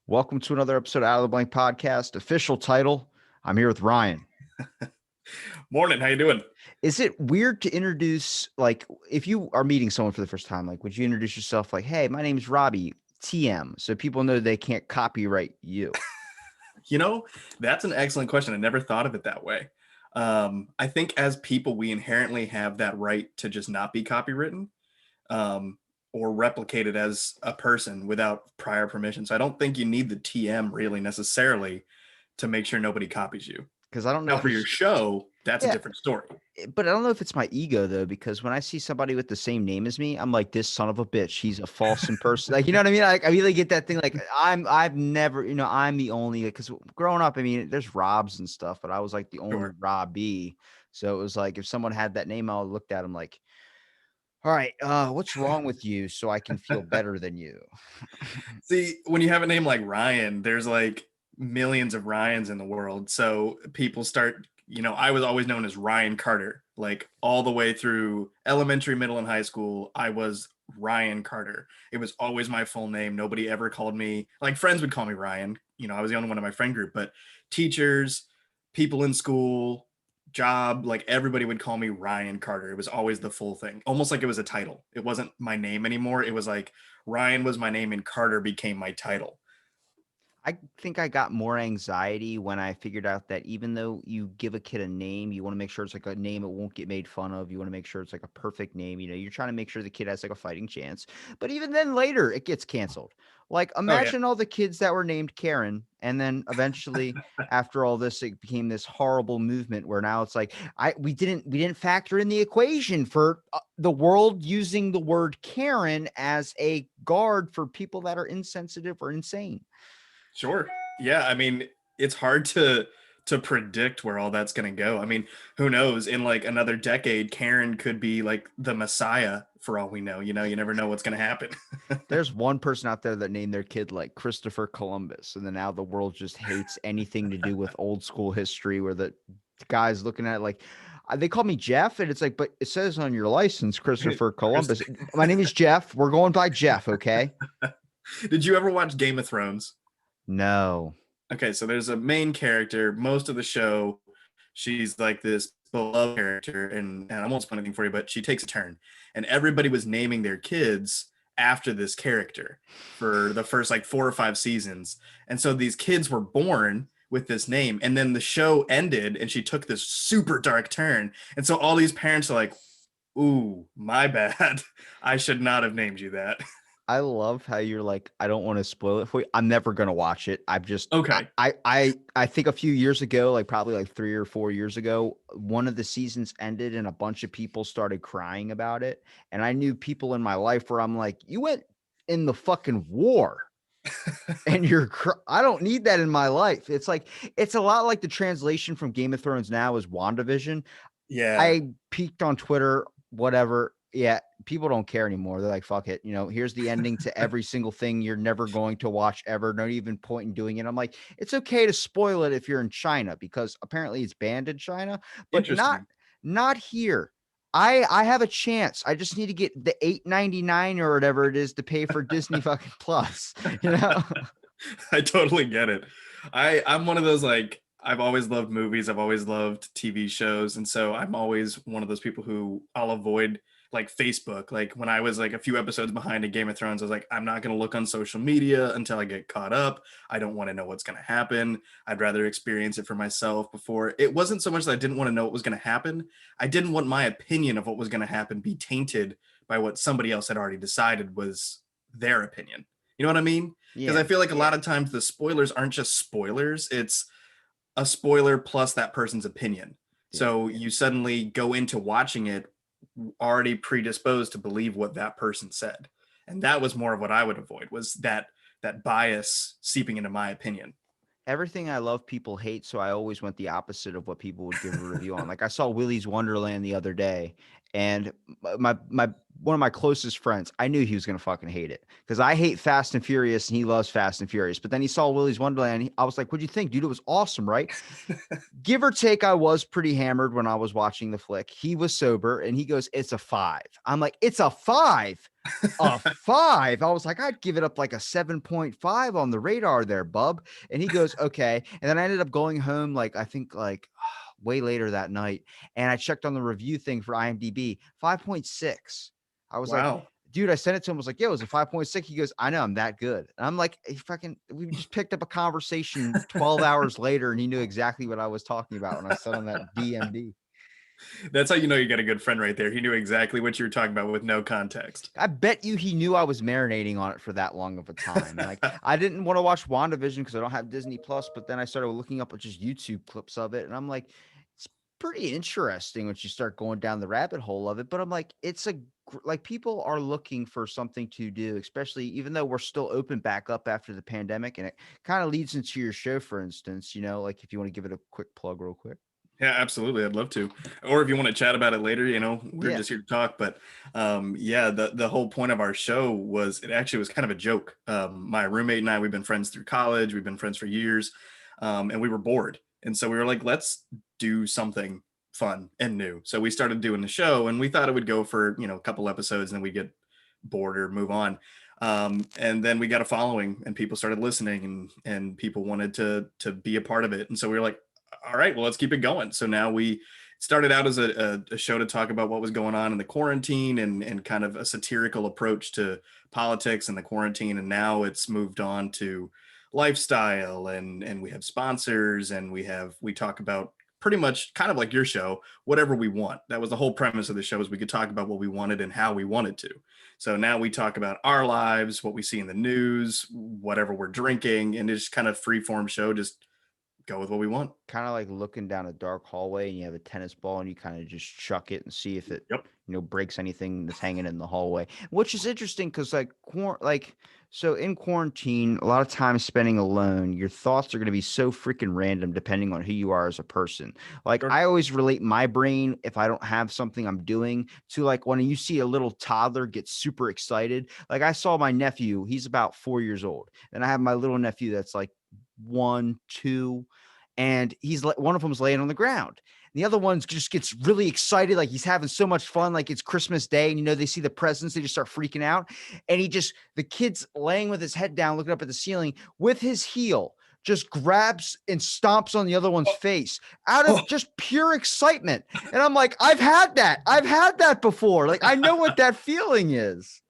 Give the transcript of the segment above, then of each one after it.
Welcome to another episode of Out of the Blank Podcast. Official title, I'm here with Ryan. Morning, how you doing? Is it weird to introduce, like, if you are meeting someone for the first time, like, would you introduce yourself like, hey, my name is Robbie, TM, so people know they can't copyright you? You know, that's an excellent question. I never thought of it that way. I think as people, we inherently have that right to just not be copywritten or replicated as a person without prior permission. So I don't think you need the TM really necessarily to make sure nobody copies you. Because I don't know Now, if for your it's, show, that's a yeah, different story. but I don't know if it's my ego though, because when I see somebody with the same name as me, I'm like, this son of a bitch, he's a false imperson. Like, you know what I mean? Like, I really get that thing. Like, I've never, I'm the only, because growing up, I mean, there's Robs and stuff, but I was like the only Sure. Robbie. So it was like, if someone had that name, I looked at him like, all right, what's wrong with you so I can feel better than you? See, when you have a name like Ryan, there's like millions of Ryans in the world. So people start, I was always known as Ryan Carter, like all the way through elementary, middle, and high school. I was Ryan Carter. It was always my full name. Nobody ever called me, like friends would call me Ryan. I was the only one in my friend group, but teachers, people in school, job, like everybody would call me Ryan Carter. It was always the full thing, almost like it was a title. It wasn't my name anymore. It was like, Ryan was my name and Carter became my title. I think I got more anxiety when I figured out that even though you give a kid a name, you want to make sure it's like a name it won't get made fun of. You want to make sure it's like a perfect name. You're trying to make sure the kid has like a fighting chance. But even then later, it gets canceled. Like Oh yeah. imagine all the kids that were named Karen, and then eventually, after all this, it became this horrible movement where now it's like we didn't factor in the equation for the world using the word Karen as a guard for people that are insensitive or insane. Sure. Yeah, I mean, it's hard to predict where all that's going to go. I mean, who knows? In like another decade, Karen could be like the Messiah for all we know. You never know what's going to happen. There's one person out there that named their kid like Christopher Columbus, and then now the world just hates anything to do with old school history. Where the guy's looking at it like they call me Jeff, and it's like, but it says on your license Christopher Chris, Columbus. My name is Jeff. We're going by Jeff, okay? did you ever watch Game of Thrones? No. Okay, so there's a main character. Most of the show, she's like this beloved character, and I won't spoil anything for you, but she takes a turn, and everybody was naming their kids after this character for the first like 4 or 5 seasons, and so these kids were born with this name, and then the show ended, and she took this super dark turn, and so all these parents are like, "Ooh, my bad. I should not have named you that." I love how you're like, I don't want to spoil it for you. I'm never gonna watch it. I've just Okay, I think a few years ago, like probably like 3 or 4 years ago, one of the seasons ended and a bunch of people started crying about it. And I knew people in my life where I'm like, you went in the fucking war and I don't need that in my life. It's like it's a lot like the translation from Game of Thrones now is WandaVision. yeah, I peeked on Twitter, whatever. Yeah, people don't care anymore. They're like, fuck it. Here's the ending to every single thing you're never going to watch ever. No even point in doing it. I'm like, it's okay to spoil it if you're in China because apparently it's banned in China, but not interesting. not here. I have a chance. I just need to get the $8.99 or whatever it is to pay for Disney fucking Plus. You know? I totally get it. I'm one of those like I've always loved movies, I've always loved TV shows, and so I'm always one of those people who I'll avoid like Facebook. Like when I was like a few episodes behind in Game of Thrones, I was like, I'm not going to look on social media until I get caught up. I don't want to know what's going to happen. I'd rather experience it for myself before. It wasn't so much that I didn't want to know what was going to happen. I didn't want my opinion of what was going to happen be tainted by what somebody else had already decided was their opinion. You know what I mean? Because I Yeah. feel like a lot of times the spoilers aren't just spoilers, it's a spoiler plus that person's opinion. Yeah. So you suddenly go into watching it already predisposed to believe what that person said. And that was more of what I would avoid was that bias seeping into my opinion. Everything I love, people hate, so I always went the opposite of what people would give a review on. Like I saw Willy's Wonderland the other day, And my one of my closest friends, I knew he was gonna fucking hate it because I hate Fast and Furious and he loves Fast and Furious. But then he saw Willy's Wonderland. I was like, "What'd you think, dude? It was awesome, right?" Give or take, I was pretty hammered when I was watching the flick. He was sober and he goes, "It's a 5." I'm like, "It's a 5? A 5?" I was like, "I'd give it up like a 7.5 on the radar there, bub." And he goes, "Okay." And then I ended up going home, like, I think like way later that night. And I checked on the review thing for IMDb, 5.6. I was like, Wow. dude, I sent it to him. I was like, "Yo, it was a 5.6." He goes, "I know, I'm that good." And I'm like, we just picked up a conversation 12 hours later and he knew exactly what I was talking about when I sent him that DMD. That's how you know you got a good friend right there. He knew exactly what you were talking about with no context. I bet you he knew I was marinating on it for that long of a time. Like, I didn't want to watch WandaVision because I don't have Disney Plus, but then I started looking up just YouTube clips of it, and I'm like, it's pretty interesting once you start going down the rabbit hole of it. But I'm like, like people are looking for something to do, especially even though we're still open back up after the pandemic, and it kind of leads into your show, for instance. Like if you want to give it a quick plug, real quick. Yeah, absolutely. I'd love to. Or if you want to chat about it later, we're Yeah, just here to talk. But yeah, the whole point of our show was it actually was kind of a joke. My roommate and I, we've been friends through college. We've been friends for years, and we were bored, and so we were like, let's do something fun and new. So we started doing the show, and we thought it would go for a couple episodes, and then we get bored or move on. And then we got a following, and people started listening, and people wanted to be a part of it, and so we were like, all right, well, let's keep it going. So now we started out as a show to talk about what was going on in the quarantine and kind of a satirical approach to politics and the quarantine. And now it's moved on to lifestyle and we have sponsors and we talk about pretty much kind of like your show, whatever we want. That was the whole premise of the show is we could talk about what we wanted and how we wanted to. So now we talk about our lives, what we see in the news, whatever we're drinking, and it's kind of free form show, just go with what we want. kind of like looking down a dark hallway and you have a tennis ball and you kind of just chuck it and see if it Yep. breaks anything that's hanging in the hallway, which is interesting because so in quarantine a lot of time spending alone, your thoughts are going to be so freaking random depending on who you are as a person. Like Sure. I always relate my brain, if I don't have something I'm doing, to like when you see a little toddler get super excited. Like I saw my nephew, he's about 4 years old, and I have my little nephew that's like 1, 2, and one of them's laying on the ground. The other one just gets really excited, like he's having so much fun, like it's Christmas Day, and they see the presents, they just start freaking out. And the kid's laying with his head down, looking up at the ceiling with his heel, just grabs and stomps on the other one's Oh, face out oh. of just pure excitement. And I'm like, I've had that. I've had that before. Like, I know what that feeling is.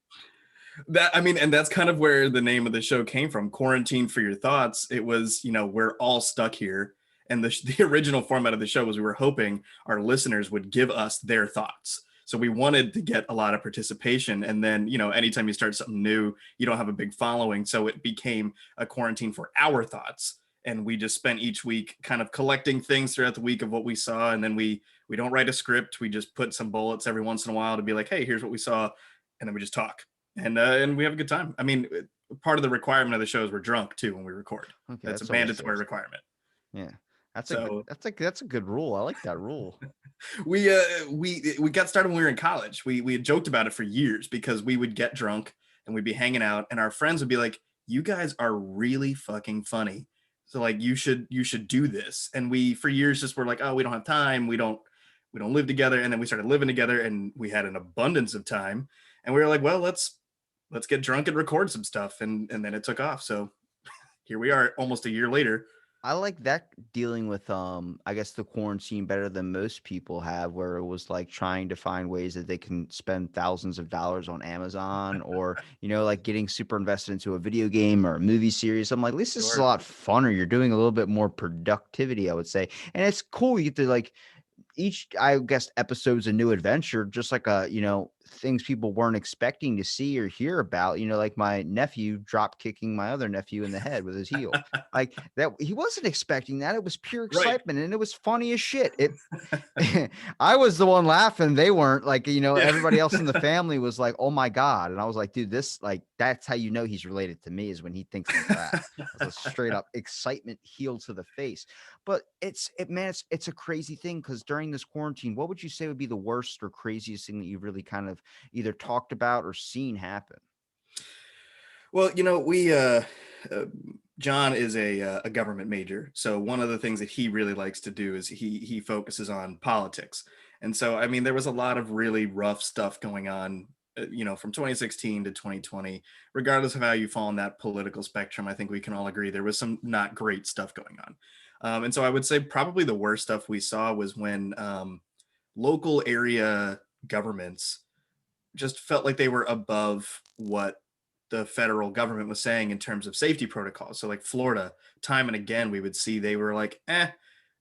And that's kind of where the name of the show came from, Quarantine for Your Thoughts. It was, we're all stuck here. And the original format of the show was we were hoping our listeners would give us their thoughts. So we wanted to get a lot of participation. And then, anytime you start something new, you don't have a big following. So it became a quarantine for our thoughts. And we just spent each week kind of collecting things throughout the week of what we saw. And then we don't write a script. We just put some bullets every once in a while to be like, hey, here's what we saw. And then we just talk. And we have a good time. I mean, part of the requirement of the show is we're drunk too when we record. Okay, That's a that's always mandatory good. requirement. Yeah. So That's a good rule. I like that rule. we got started when we were in college. We had joked about it for years because we would get drunk and we'd be hanging out, and our friends would be like, "You guys are really fucking funny. So like you should do this." And we for years just were like, "Oh, we don't have time. We don't live together." And then we started living together, and we had an abundance of time, and we were like, "Well, let's get drunk and record some stuff." And then it took off. So here we are, almost a year later. I like that dealing with I guess the quarantine better than most people have, where it was like trying to find ways that they can spend thousands of dollars on Amazon, or like getting super invested into a video game or a movie series. I'm like, at least this is a Sure. lot funner. You're doing a little bit more productivity, I would say. And it's cool. You get to like each, I guess, episode's a new adventure, just like a things people weren't expecting to see or hear about, like my nephew drop kicking my other nephew in the head with his heel. Like that, he wasn't expecting that. It was pure Right. excitement and it was funny as shit. I was the one laughing. They weren't like, Yeah. everybody else in the family was like, oh my God. And I was like, dude, this, like, that's how you know he's related to me, is when he thinks like that. That's a straight up excitement heel to the face. But man, it's a crazy thing, because during this quarantine, what would you say would be the worst or craziest thing that you've really kind of either talked about or seen happen? Well, uh John is a government major. So one of the things that he really likes to do is he focuses on politics. And so I mean there was a lot of really rough stuff going on, from 2016 to 2020. Regardless of how you fall on that political spectrum, I think we can all agree there was some not great stuff going on. And so I would say probably the worst stuff we saw was when local area governments just felt like they were above what the federal government was saying in terms of safety protocols. So like Florida, time and again, we would see they were like,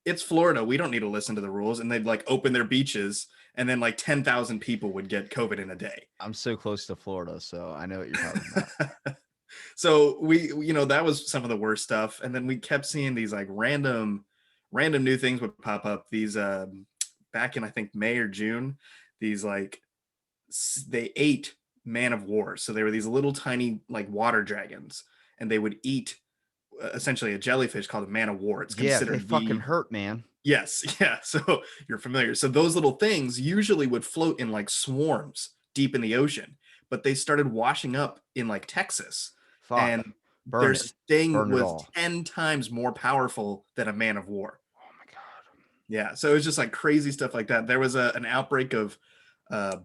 it's Florida. We don't need to listen to the rules. And they'd like open their beaches, and then like 10,000 people would get COVID in a day. I'm so close to Florida, so I know what you're talking about. So that was some of the worst stuff. And then we kept seeing these like random new things would pop up. These back in I think May or June, these like they ate man of wars. So they were these little tiny like water dragons, and they would eat essentially a jellyfish called a man of war. It's Yeah, they considered fucking the hurt, man. yes, yeah. So you're familiar. So those little things usually would float in like swarms deep in the ocean, but they started washing up in like Texas, Fuck. and Burn their it. sting Burn it was all. 10 times more powerful than a man of war. Oh my God. Yeah, so it was just like crazy stuff like that. There was an outbreak of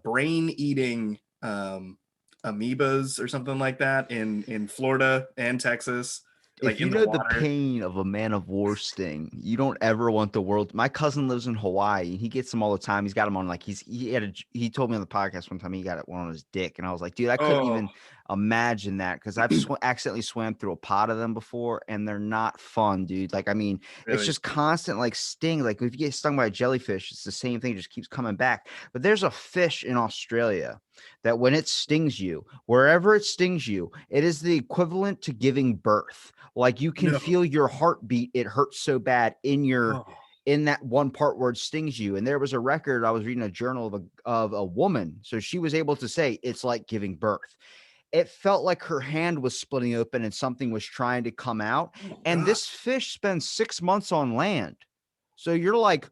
brain eating amoebas or something like that in Florida and Texas, like If you in the know the water. pain of a man of war sting, you don't ever want the world. My cousin lives in Hawaii, and he gets them all the time. He's got them on, like, he told me on the podcast one time he got one on his dick, and I was like, dude, I couldn't Oh, even imagine that, because I've accidentally swam through a pot of them before, and they're not fun, dude. Like, I mean, it's really? just constant like sting. Like if you get stung by a jellyfish, it's the same thing, it just keeps coming back. But there's a fish in Australia that when it stings you, wherever it stings you, it is the equivalent to giving birth. Like you can No. feel your heartbeat. It hurts so bad Oh, in that one part where it stings you. And there was a record. I was reading a journal of a woman. So she was able to say it's like giving birth. It felt like her hand was splitting open and something was trying to come out. oh And God. this fish spends 6 months on land. So you're like,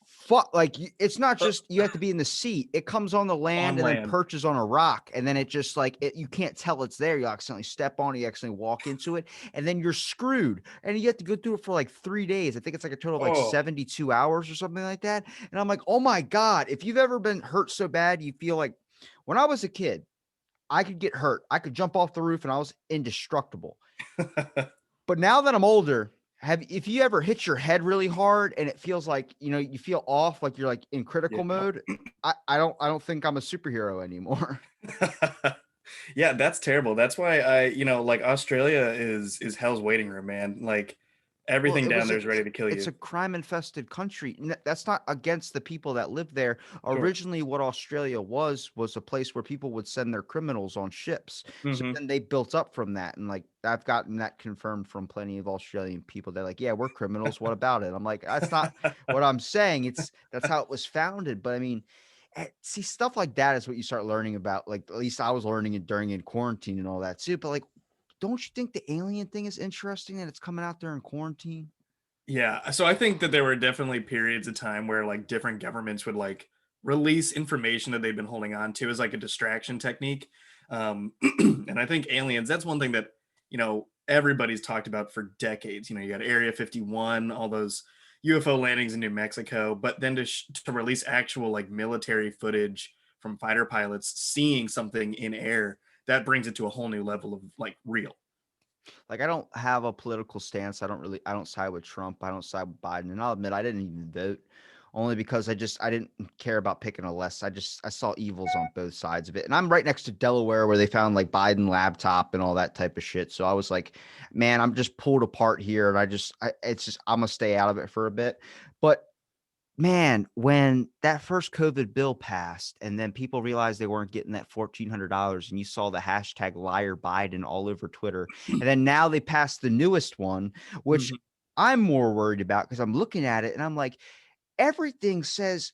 fuck, like it's not Uh, just you have to be in the sea. It comes on the land on and then land. perches on a rock, and then it just like you can't tell it's there. You accidentally step on it, you accidentally walk into it, and then you're screwed. And you have to go through it for like 3 days. I think it's like a total of like Oh, 72 hours or something like that. And I'm like, oh my God, if you've ever been hurt so bad, you feel like when I was a kid, I could get hurt. I could jump off the roof and I was indestructible. But now that I'm older, if you ever hit your head really hard and it feels like, you feel off, like you're like in critical yeah. mode, I don't think I'm a superhero anymore. Yeah, that's terrible. That's why like Australia is hell's waiting room, man. Like Well, everything down there is ready to kill it's you. a crime infested country. That's not against the people that live there. Sure. Originally, what Australia was a place where people would send their criminals on ships. So Hmm. then they built up from that. And like I've gotten that confirmed from plenty of Australian people. They're like, yeah, we're criminals. What about it? I'm like, that's not what I'm saying. That's how it was founded. But I mean, see, stuff like that is what you start learning about. Like at least I was learning it during in quarantine and all that too. But like, don't you think the alien thing is interesting that it's coming out there in quarantine? Yeah, so I think that there were definitely periods of time where like different governments would like release information that they've been holding on to as like a distraction technique. And I think aliens, that's one thing that, everybody's talked about for decades. You got Area 51, all those UFO landings in New Mexico, but then to release actual like military footage from fighter pilots seeing something in air, that brings it to a whole new level of like real. Like I don't have a political stance. I don't side with Trump. I don't side with Biden. And I'll admit I didn't even vote only because I didn't care about picking a list. I saw evils on both sides of it. And I'm right next to Delaware where they found like Biden laptop and all that type of shit. So I was like, man, I'm just pulled apart here. And it's just I'm gonna stay out of it for a bit. But Man, when that first COVID bill passed and then people realized they weren't getting that $1,400 and you saw the hashtag liar Biden all over Twitter. And then now they passed the newest one, which Mhm. I'm more worried about because I'm looking at it and I'm like, everything says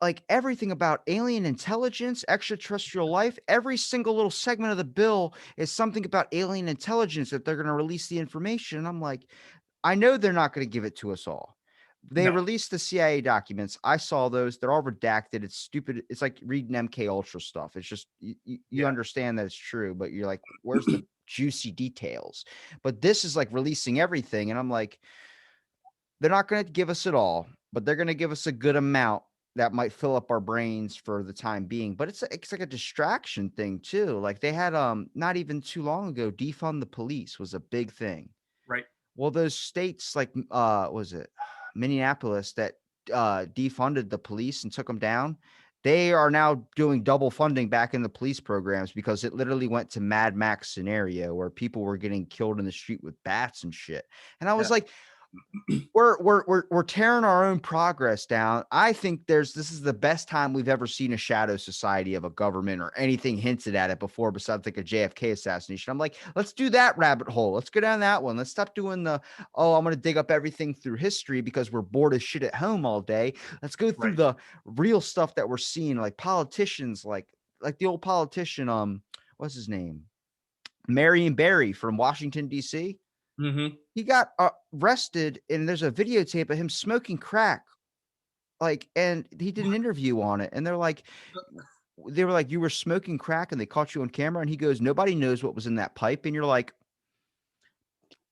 like everything about alien intelligence, extraterrestrial life, every single little segment of the bill is something about alien intelligence that they're going to release the information. And I'm like, I know they're not going to give it to us all. They No. released the CIA documents. I saw those. They're all redacted. It's stupid. It's like reading MK Ultra stuff. It's just you Yeah. understand that it's true, but you're like, where's the juicy details? But this is like releasing everything, and I'm like, they're not going to give us it all, but they're going to give us a good amount that might fill up our brains for the time being. But it's like a distraction thing too. Like they had not even too long ago, defund the police was a big thing. Right. Well, those states like was it Minneapolis that defunded the police and took them down? They are now doing double funding back in the police programs because it literally went to Mad Max scenario where people were getting killed in the street with bats and shit. And I was Yeah. like, we're tearing our own progress down. I think this is the best time we've ever seen a shadow society of a government or anything hinted at it before, besides like a JFK assassination. I'm like, let's do that rabbit hole. Let's go down that one. Let's stop doing I'm going to dig up everything through history because we're bored as shit at home all day. Let's go through Right. the real stuff that we're seeing, like politicians, like the old politician, what's his name? Marion Barry from Washington, D.C. Hmm. He got arrested, and there's a videotape of him smoking crack. Like, and he did an interview on it, and they were like, "You were smoking crack, and they caught you on camera." And he goes, "Nobody knows what was in that pipe." And you're like,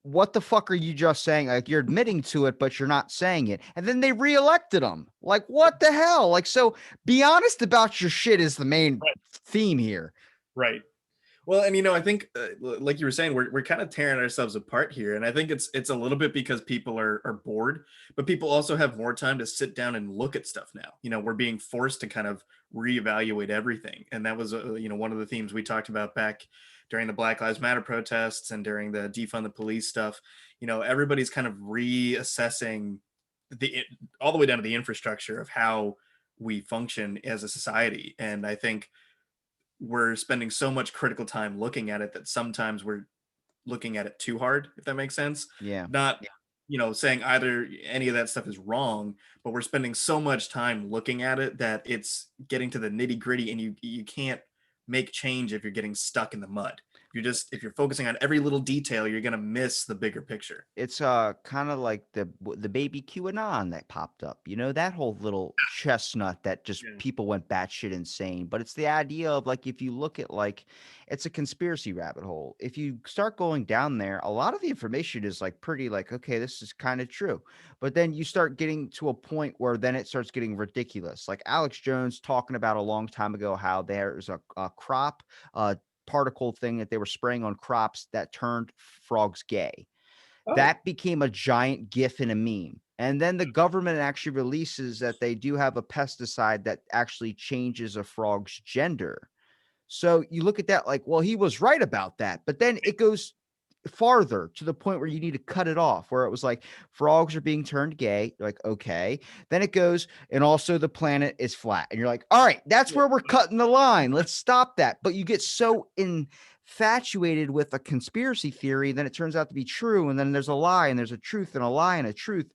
"What the fuck are you just saying? Like, you're admitting to it, but you're not saying it." And then they reelected him. Like, what the hell? Like, so be honest about your shit is the main Right. theme here. Right. Well, and I think, like you were saying, we're kind of tearing ourselves apart here, and I think it's a little bit because people are bored, but people also have more time to sit down and look at stuff now. We're being forced to kind of reevaluate everything, and that was one of the themes we talked about back during the Black Lives Matter protests and during the defund the police stuff. Everybody's kind of reassessing the all the way down to the infrastructure of how we function as a society, and I think we're spending so much critical time looking at it that sometimes we're looking at it too hard, if that makes sense. Yeah. Not, saying either any of that stuff is wrong, but we're spending so much time looking at it that it's getting to the nitty gritty, and you can't make change if you're getting stuck in the mud. If you're focusing on every little detail, you're gonna miss the bigger picture. It's kind of like the baby QAnon that popped up. You know, that whole little chestnut that just Yeah. people went batshit insane. But it's the idea of like if you look at like it's a conspiracy rabbit hole. If you start going down there, a lot of the information is like pretty like, okay, this is kind of true. But then you start getting to a point where then it starts getting ridiculous. Like Alex Jones talking about a long time ago how there's a crop particle thing that they were spraying on crops that turned frogs gay. Oh, That became a giant GIF and a meme. And then the government actually releases that they do have a pesticide that actually changes a frog's gender. So you look at that like, well, he was right about that. But then it goes farther to the point where you need to cut it off, where it was like frogs are being turned gay. You're like, okay. Then it goes, and also the planet is flat. And you're like, all right, that's yeah. where we're cutting the line. Let's stop that. But you get so infatuated with a conspiracy theory, then it turns out to be true. And then there's a lie, and there's a truth, and a lie, and a truth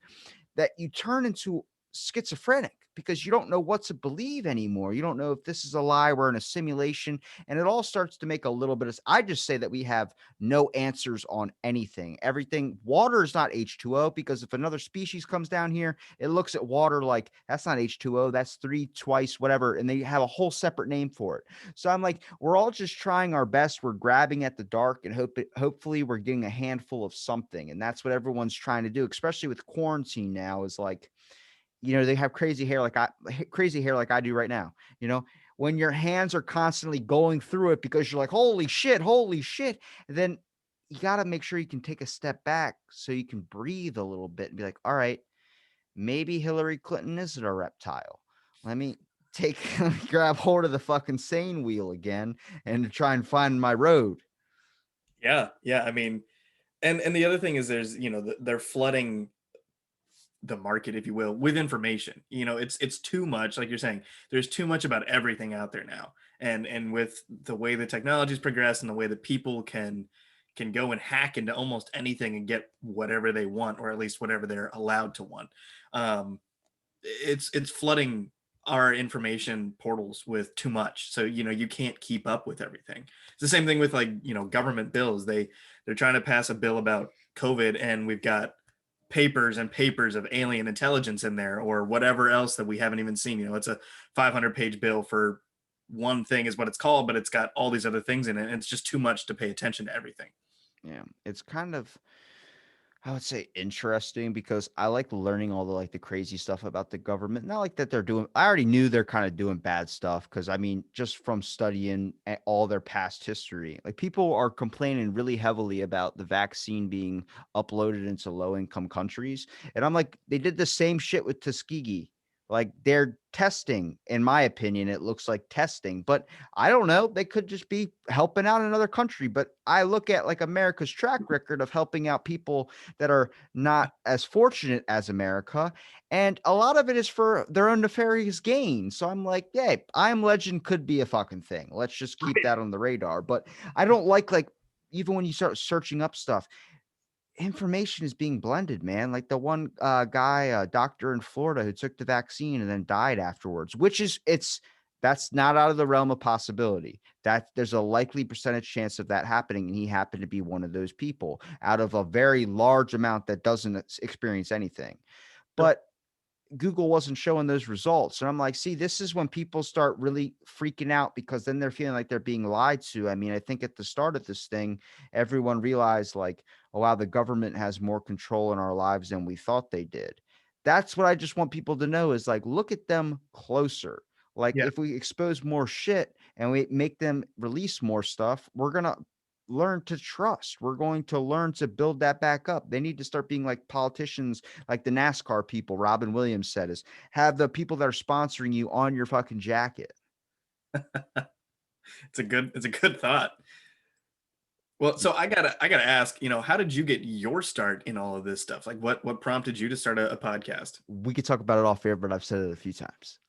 that you turn into schizophrenic because you don't know what to believe anymore. You don't know if this is a lie, we're in a simulation, and it all starts to make a little bit of. I just say that we have no answers on anything. Everything, water is not H2O because if another species comes down here, it looks at water like that's not H2O, that's three twice whatever, and they have a whole separate name for it. So I'm like, we're all just trying our best. We're grabbing at the dark and hopefully we're getting a handful of something, and that's what everyone's trying to do, especially with quarantine now. Is like, they have crazy hair like I do right now. When your hands are constantly going through it because you're like, holy shit. And then you got to make sure you can take a step back so you can breathe a little bit and be like, all right, maybe Hillary Clinton isn't a reptile. Let me take grab hold of the fucking sane wheel again and try and find my road. Yeah, yeah. I mean, and the other thing is, they're flooding the market, if you will, with information. It's too much, like you're saying. There's too much about everything out there now, and with the way the technology's progressed and the way that people can go and hack into almost anything and get whatever they want, or at least whatever they're allowed to want. Um, it's flooding our information portals with too much, so you can't keep up with everything. It's the same thing with, like, government bills. They're trying to pass a bill about COVID, and we've got papers and papers of alien intelligence in there, or whatever else that we haven't even seen. It's a 500-page bill for one thing is what it's called, but it's got all these other things in it, and it's just too much to pay attention to everything. Yeah, it's kind of, I would say, interesting because I like learning all the like the crazy stuff about the government. Not like that they're doing. I already knew they're kind of doing bad stuff because I mean, just from studying all their past history, like people are complaining really heavily about the vaccine being uploaded into low income countries, and I'm like, they did the same shit with Tuskegee. Like they're testing, in my opinion, it looks like testing, but I don't know. They could just be helping out another country. But I look at like America's track record of helping out people that are not as fortunate as America. And a lot of it is for their own nefarious gain. So I'm like, yeah, I Am Legend could be a fucking thing. Let's just keep Right. that on the radar. But I don't like, even when you start searching up stuff, information is being blended, man. Like the one guy, doctor in Florida who took the vaccine and then died afterwards, which is that's not out of the realm of possibility. That there's a likely percentage chance of that happening, and he happened to be one of those people out of a very large amount that doesn't experience anything. Yep. But Google wasn't showing those results. And I'm like, see, this is when people start really freaking out because then they're feeling like they're being lied to. I mean, I think at the start of this thing, everyone realized like, oh, wow, the government has more control in our lives than we thought they did. That's what I just want people to know is like, look at them closer. Like, Yeah. if we expose more shit and we make them release more stuff, we're going to learn to trust. We're going to learn to build that back up. They need to start being like politicians, like the NASCAR people. Robin Williams said, is have the people that are sponsoring you on your fucking jacket. It's a good thought. Well, so I gotta ask, how did you get your start in all of this stuff? Like, what prompted you to start a podcast? We could talk about it off air, but I've said it a few times.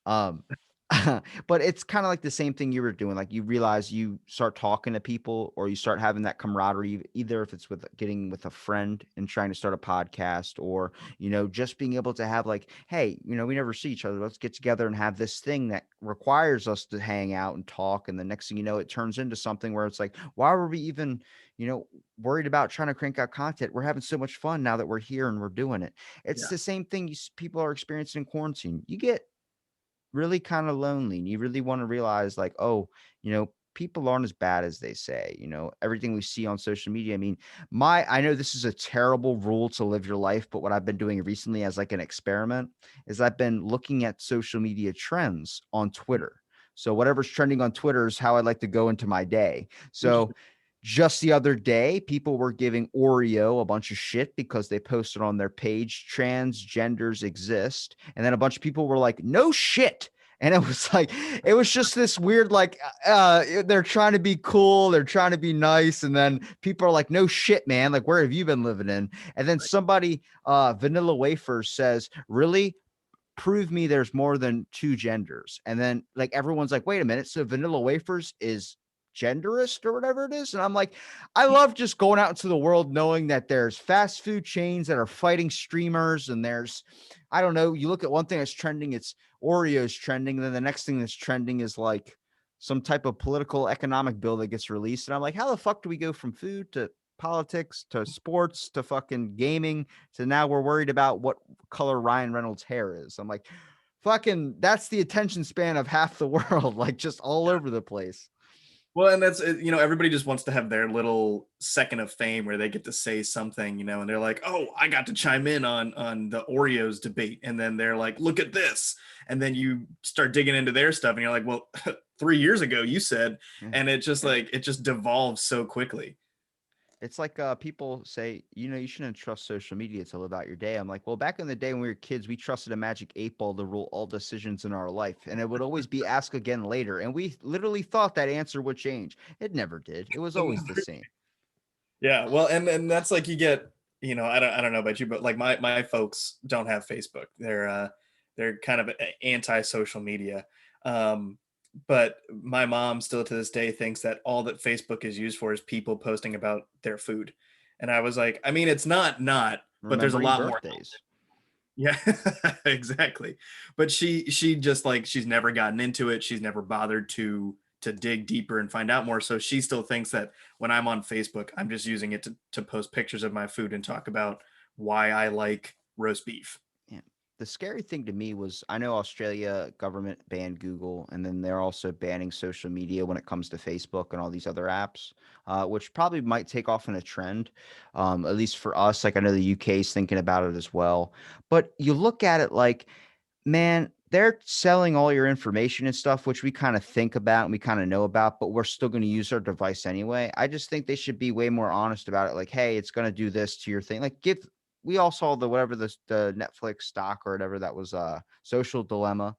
But it's kind of like the same thing you were doing. Like you realize you start talking to people or you start having that camaraderie, either if it's with getting with a friend and trying to start a podcast or, just being able to have like, hey, we never see each other. Let's get together and have this thing that requires us to hang out and talk. And the next thing you know, it turns into something where it's like, why were we even, worried about trying to crank out content? We're having so much fun now that we're here and we're doing it. It's Yeah. the same thing people are experiencing in quarantine. You get really kind of lonely and you really want to realize like, oh, people aren't as bad as they say. Everything we see on social media. I mean, I know this is a terrible rule to live your life, but what I've been doing recently as like an experiment is I've been looking at social media trends on Twitter. So whatever's trending on Twitter is how I like to go into my day. So Interesting. just the other day, people were giving Oreo a bunch of shit because they posted on their page, transgenders exist. And then a bunch of people were like, no shit. And it was like, it was just this weird, like, they're trying to be cool. They're trying to be nice. And then people are like, no shit, man. Like, where have you been living in? And then somebody, Vanilla Wafers says, really? Prove me there's more than two genders. And then like everyone's like, wait a minute. So Vanilla Wafers is genderist or whatever it is. And I'm like, I love just going out into the world knowing that there's fast food chains that are fighting streamers. And there's, I don't know, you look at one thing that's trending, it's Oreo's trending. And then the next thing that's trending is like some type of political economic bill that gets released. And I'm like, how the fuck do we go from food to politics to sports to fucking gaming to now we're worried about what color Ryan Reynolds' hair is? I'm like, fucking, that's the attention span of half the world, like just all over the place. Well, and that's everybody just wants to have their little second of fame where they get to say something, and they're like, "Oh, I got to chime in on the Oreos debate," and then they're like, "Look at this," and then you start digging into their stuff, and you're like, "Well, 3 years ago you said," Yeah. and it just devolves so quickly. It's like people say, you shouldn't trust social media to live out your day. I'm like, well, back in the day when we were kids, we trusted a magic 8 ball to rule all decisions in our life. And it would always be ask again later. And we literally thought that answer would change. It never did. It was always the same. Yeah, well, and that's like you get I don't know about you, but like my folks don't have Facebook. They're kind of anti-social media. Um, but my mom still to this day thinks that all that Facebook is used for is people posting about their food. And I was like, I mean, it's not, but there's a Remembering lot more. birthdays. Yeah, exactly. But she just like she's never gotten into it. She's never bothered to dig deeper and find out more. So she still thinks that when I'm on Facebook, I'm just using it to post pictures of my food and talk about why I like roast beef. Yeah. The scary thing to me was I know Australia government banned Google, and then they're also banning social media when it comes to Facebook and all these other apps, which probably might take off in a trend. At least for us, like I know the UK is thinking about it as well. But you look at it like, man, they're selling all your information and stuff, which we kind of think about and we kind of know about, but we're still going to use our device anyway. I just think they should be way more honest about it. Like, hey, it's going to do this to your thing. Like, give we all saw the whatever the Netflix stock or whatever that was Social Dilemma,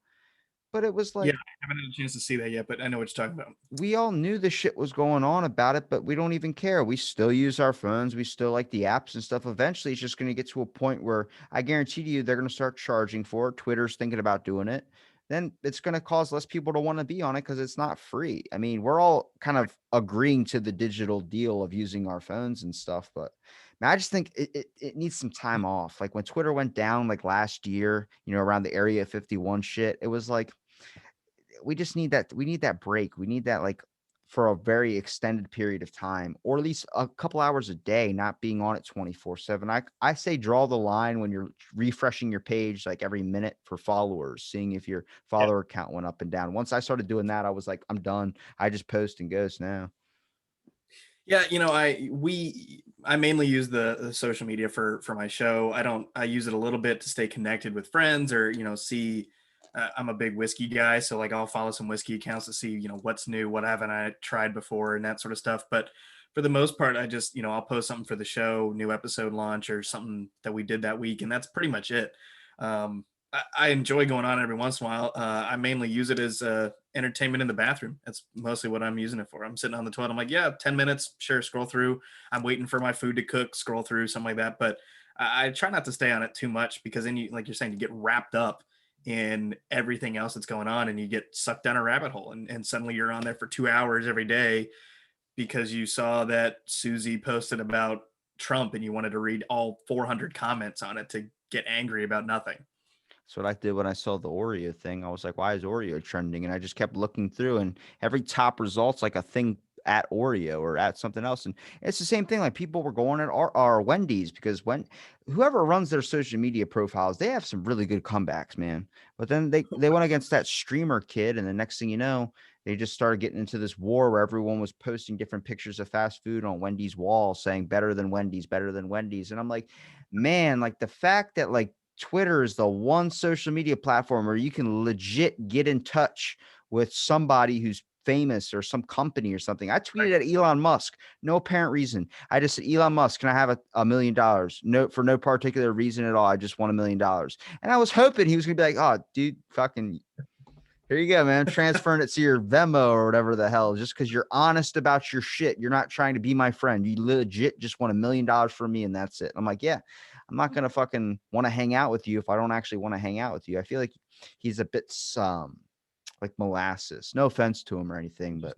but it was Yeah, like I haven't had a chance to see that yet, but I know what you're talking about. we all knew the shit was going on about it, but we don't even care. We still use our phones. We still like the apps and stuff. Eventually, it's just going to get to a point where I guarantee you they're going to start charging for it. Twitter's thinking about doing it. Then it's going to cause less people to want to be on it because it's not free. I mean, we're all kind of agreeing to the digital deal of using our phones and stuff, but man, I just think it needs some time off. Like when Twitter went down like last year, around the Area 51 shit, it was like, we just need that. We need that break. We need that like for a very extended period of time, or at least a couple hours a day, not being on it 24/7. I say draw the line when you're refreshing your page like every minute for followers, seeing if your Yeah. follower count went up and down. Once I started doing that, I was like, I'm done. I just post and ghost now. Yeah, I mainly use the social media for my show. I use it a little bit to stay connected with friends or see. I'm a big whiskey guy, so like I'll follow some whiskey accounts to see what's new, what haven't I tried before, and that sort of stuff. But for the most part, I just I'll post something for the show, new episode launch, or something that we did that week, and that's pretty much it. I enjoy going on every once in a while. I mainly use it as entertainment in the bathroom. That's mostly what I'm using it for. I'm sitting on the toilet. I'm like, yeah, 10 minutes, sure, scroll through. I'm waiting for my food to cook, scroll through, something like that. But I try not to stay on it too much because then you, like you're saying, you get wrapped up in everything else that's going on and you get sucked down a rabbit hole. And suddenly you're on there for 2 hours every day because you saw that Susie posted about Trump and you wanted to read all 400 comments on it to get angry about nothing. That's what I did when I saw the Oreo thing. I was like, why is Oreo trending? And I just kept looking through, and every top result's like a thing at Oreo or at something else. And it's the same thing. Like people were going at our Wendy's because when whoever runs their social media profiles, they have some really good comebacks, man. But then they went against that streamer kid, and the next thing you know, they just started getting into this war where everyone was posting different pictures of fast food on Wendy's wall saying better than Wendy's, better than Wendy's. And I'm like, man, like the fact that like Twitter is the one social media platform where you can legit get in touch with somebody who's famous or some company or something. I tweeted at Elon Musk, no apparent reason. I just said, Elon Musk, can I have $1 million? No, for no particular reason at all. I just want $1 million. And I was hoping he was gonna be like, oh, dude, fucking here you go, man. I'm transferring it to your Venmo or whatever the hell, just because you're honest about your shit. You're not trying to be my friend. You legit just want $1 million from me, and that's it. I'm like, yeah, I'm not gonna fucking want to hang out with you if I don't actually want to hang out with you. I feel like he's a bit like molasses. No offense to him or anything, but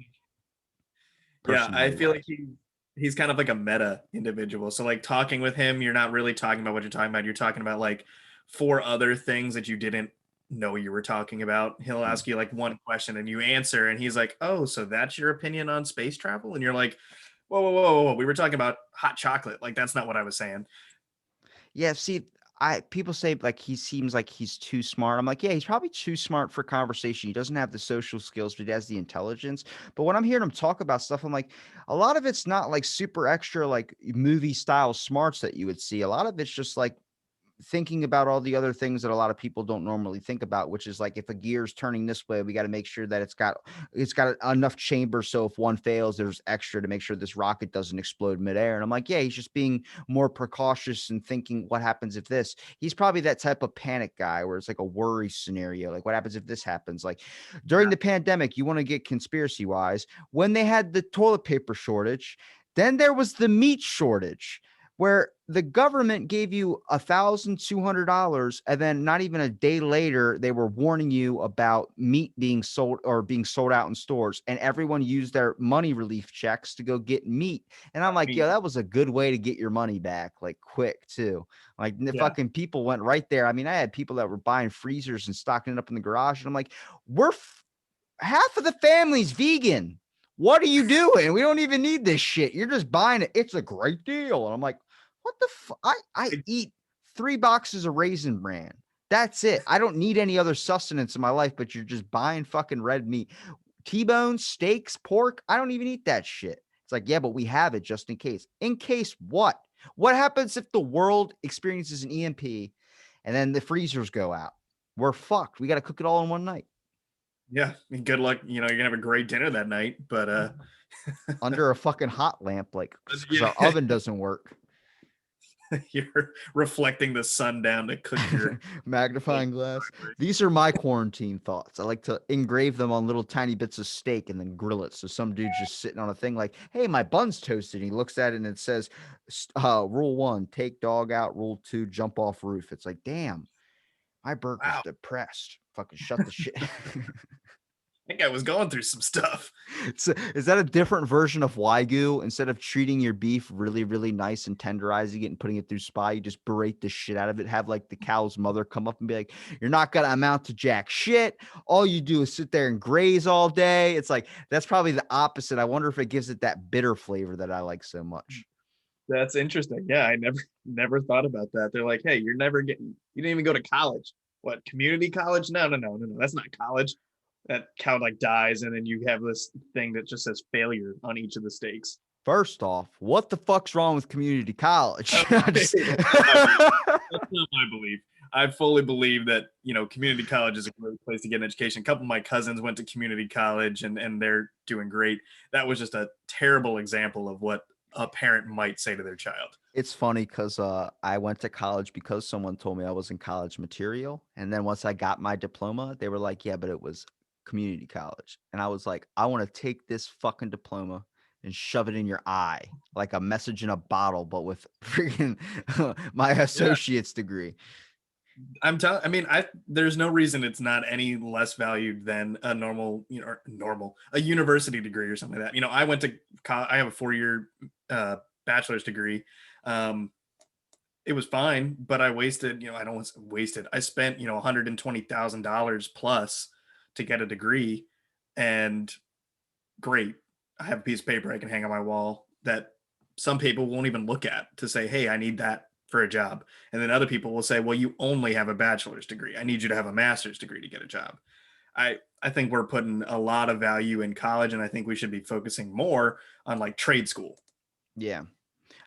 Yeah, I personality feel like wise. he's kind of like a meta individual. So like talking with him, you're not really talking about what you're talking about. You're talking about like four other things that you didn't know you were talking about. He'll Hmm. ask you like one question and you answer, and he's like, "Oh, so that's your opinion on space travel?" And you're like, "Whoa, whoa, whoa, whoa! We were talking about hot chocolate. Like that's not what I was saying." Yeah, see, I people say like he seems like he's too smart. I'm like, yeah, he's probably too smart for conversation. He doesn't have the social skills, but he has the intelligence. But when I'm hearing him talk about stuff, I'm like, a lot of it's not like super extra like movie style smarts that you would see. A lot of it's just like thinking about all the other things that a lot of people don't normally think about, which is like if a gear is turning this way, we got to make sure that it's got enough chambers so if one fails, there's extra to make sure this rocket doesn't explode midair. And I'm like, yeah, he's just being more precautious and thinking what happens if this. He's probably that type of panic guy where it's like a worry scenario, like what happens if this happens. Like during the pandemic, you want to get conspiracy wise when they had the toilet paper shortage, then there was the meat shortage. where the government gave you $1,200 and then not even a day later they were warning you about meat being sold or being sold out in stores, and everyone used their money relief checks to go get meat. And I'm I like, mean, yo, that was a good way to get your money back, like quick too. Like the yeah, fucking people went right there. I mean, I had people that were buying freezers and stocking it up in the garage, and I'm like, we're half of the family's vegan. What are you doing? We don't even need this shit. You're just buying it. It's a great deal. And I'm like, what the fuck? I I- eat 3 boxes of Raisin Bran. That's it. I don't need any other sustenance in my life, but you're just buying fucking red meat. T-bones, steaks, pork. I don't even eat that shit. It's like, yeah, but we have it just in case. In case what? What happens if the world experiences an EMP and then the freezers go out? We're fucked. We got to cook it all in one night. yeah. I mean, good luck. You're gonna have a great dinner that night, but Under a fucking hot lamp, like because yeah, our oven doesn't work. you're reflecting the sun down to cook your like, Magnifying glass. These are my quarantine thoughts. I like to engrave them on little tiny bits of steak and then grill it. So some dude's just sitting on a thing like, hey, my bun's toasted. He looks at it and it says, rule 1, take dog out. Rule 2, jump off roof. It's like, damn, my burger's wow. depressed. Fucking shut the shit. I think I was going through some stuff. So is that a different version of Wagyu? Instead of treating your beef really, really nice and tenderizing it and putting it through spa, you just berate the shit out of it. Have like the cow's mother come up and be like, "You're not gonna amount to jack shit. All you do is sit there and graze all day." It's like that's probably the opposite. I wonder if it gives it that bitter flavor that I like so much. That's interesting. Yeah, I never thought about that. They're like, hey, you're never getting. You didn't even go to college. What, community college? No, no, no, no, no. That's not college. That cow like dies, and then you have this thing that just says failure on each of the stakes. First off, what the fuck's wrong with community college? Okay, Just- that's not my belief. I fully believe that community college is a great place to get an education. A couple of my cousins went to community college, and they're doing great. That was just a terrible example of what a parent might say to their child. It's funny because I went to college because someone told me I was in college material. And then once I got my diploma, they were like, yeah, but it was community college. And I was like, I want to take this fucking diploma and shove it in your eye like a message in a bottle, but with freaking my Yeah, associate's degree. I'm telling. I mean, there's no reason it's not any less valued than a normal, a university degree or something like that. I went to I have a 4-year bachelor's degree. Um, it was fine, but I wasted. I don't want to say wasted. I spent $120,000 plus to get a degree, and great. I have a piece of paper I can hang on my wall that some people won't even look at to say, hey, I need that for a job. And then other people will say, well, you only have a bachelor's degree. I need you to have a master's degree to get a job. I think we're putting a lot of value in college, and I think we should be focusing more on like trade school. Yeah.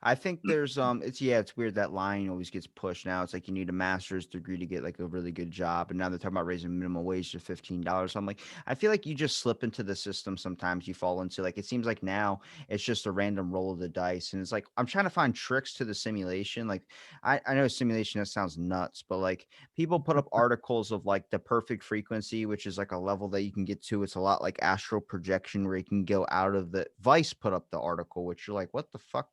I think there's it's weird that line always gets pushed now. It's like you need a master's degree to get like a really good job. And now they're talking about raising minimum wage to $15. So I'm like, I feel like you just slip into the system sometimes. You fall into like it seems like now it's just a random roll of the dice. And it's like I'm trying to find tricks to the simulation. Like I know simulation that sounds nuts, but like people put up articles of like the perfect frequency, which is like a level that you can get to. It's a lot like astral projection where you can go out of the Vice put up the article, which you're like, what the fuck?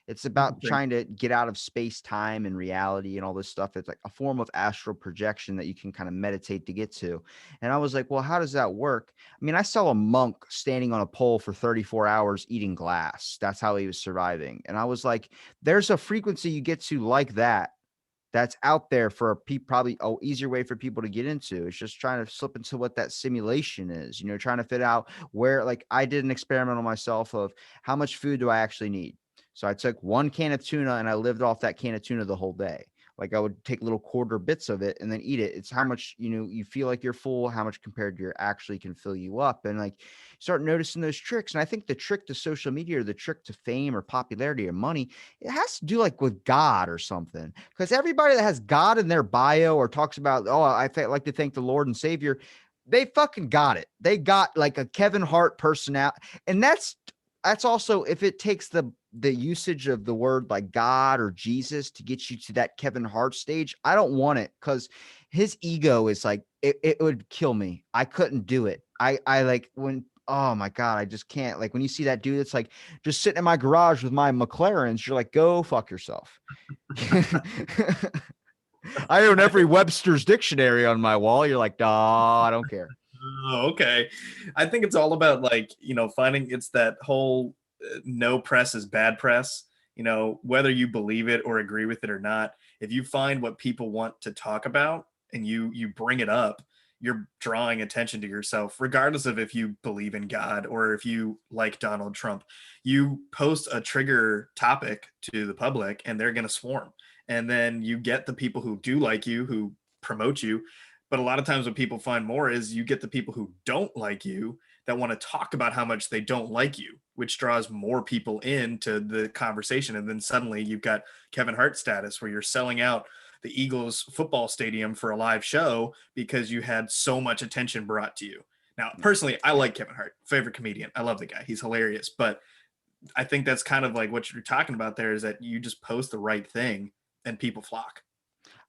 It's about Interesting. trying to get out of space, time, and reality and all this stuff. It's like a form of astral projection that you can kind of meditate to get to. And I was like, well, how does that work? I mean, I saw a monk standing on a pole for 34 hours eating glass. That's how he was surviving. And I was like, there's a frequency you get to like that. That's out there for probably a easier way for people to get into. It's just trying to slip into what that simulation is, trying to fit out where, like, I did an experiment on myself of how much food do I actually need. So I took 1 can of tuna and I lived off that can of tuna the whole day. Like I would take little quarter bits of it and then eat it. It's how much, you feel like you're full, how much compared to your actually can fill you up. And like start noticing those tricks. And I think the trick to social media or the trick to fame or popularity or money, it has to do like with God or something. Because everybody that has God in their bio or talks about, oh, like to thank the Lord and Savior, they fucking got it. They got like a Kevin Hart personality. And that's also if it takes the usage of the word like God or Jesus to get you to that Kevin Hart stage, I don't want it because his ego is like it would kill me. I couldn't do it. I like when oh my God, I just can't. Like when you see that dude that's like just sitting in my garage with my McLarens, you're like, go fuck yourself. I own every Webster's dictionary on my wall. You're like, nah, I don't care. Oh, okay. I think it's all about like, finding it's that whole no press is bad press. Whether you believe it or agree with it or not, if you find what people want to talk about and you bring it up, you're drawing attention to yourself, regardless of if you believe in God or if you like Donald Trump. You post a trigger topic to the public and they're going to swarm. And then you get the people who do like you, who promote you, but a lot of times what people find more is you get the people who don't like you that want to talk about how much they don't like you, which draws more people into the conversation. And then suddenly you've got Kevin Hart status where you're selling out the Eagles football stadium for a live show because you had so much attention brought to you. Now, personally, I like Kevin Hart, favorite comedian. I love the guy. He's hilarious. But I think that's kind of like what you're talking about there is that you just post the right thing and people flock.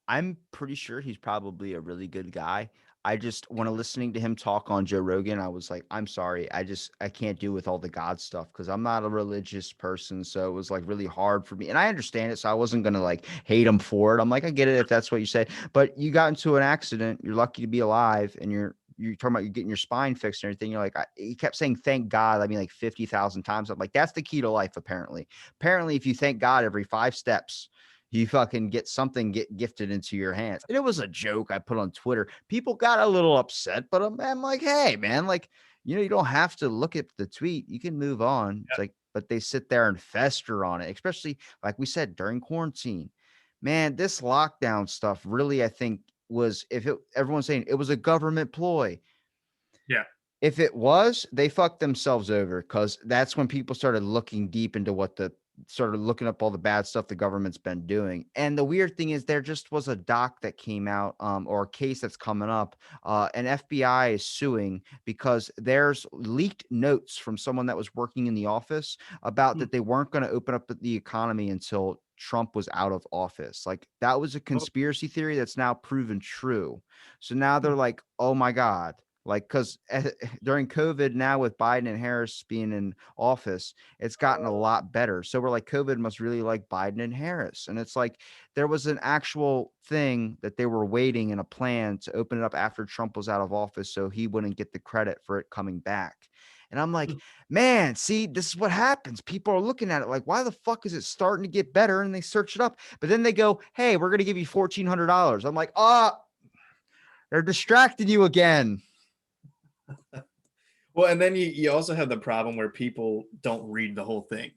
I'm pretty sure he's probably a really good guy. I just when listening to him talk on Joe Rogan, I was like, I'm sorry, I can't do with all the God stuff because I'm not a religious person. So it was like really hard for me. And I understand it. So I wasn't gonna like hate him for it. I'm like, I get it if that's what you say. But you got into an accident, you're lucky to be alive, and you're talking about you getting your spine fixed and everything. You're like, he kept saying, thank God. I mean, like 50,000 times. I'm like, that's the key to life, apparently. Apparently, if you thank God every 5 steps, you fucking get something get gifted into your hands. And it was a joke I put on Twitter. People got a little upset, but I'm like, hey, man, like, you don't have to look at the tweet. You can move on. It's like, but they sit there and fester on it, especially like we said during quarantine. Man, this lockdown stuff really, I think, was everyone's saying it was a government ploy. Yeah. If it was, they fucked themselves over because that's when people started looking deep into started looking up all the bad stuff the government's been doing. And the weird thing is there just was a doc that came out or a case that's coming up. And FBI is suing because there's leaked notes from someone that was working in the office about Hmm. that they weren't going to open up the economy until Trump was out of office. Like that was a Oh. conspiracy theory that's now proven true. So now Hmm. they're like, oh my God. Like, because during COVID, now with Biden and Harris being in office, it's gotten a lot better. So we're like, COVID must really like Biden and Harris. And it's like there was an actual thing that they were waiting in a plan to open it up after Trump was out of office so he wouldn't get the credit for it coming back. And I'm like, man, see, this is what happens. People are looking at it like, why the fuck is it starting to get better? And they search it up. But then they go, hey, we're going to give you $1,400. I'm like, they're distracting you again. Well, and then you also have the problem where people don't read the whole thing,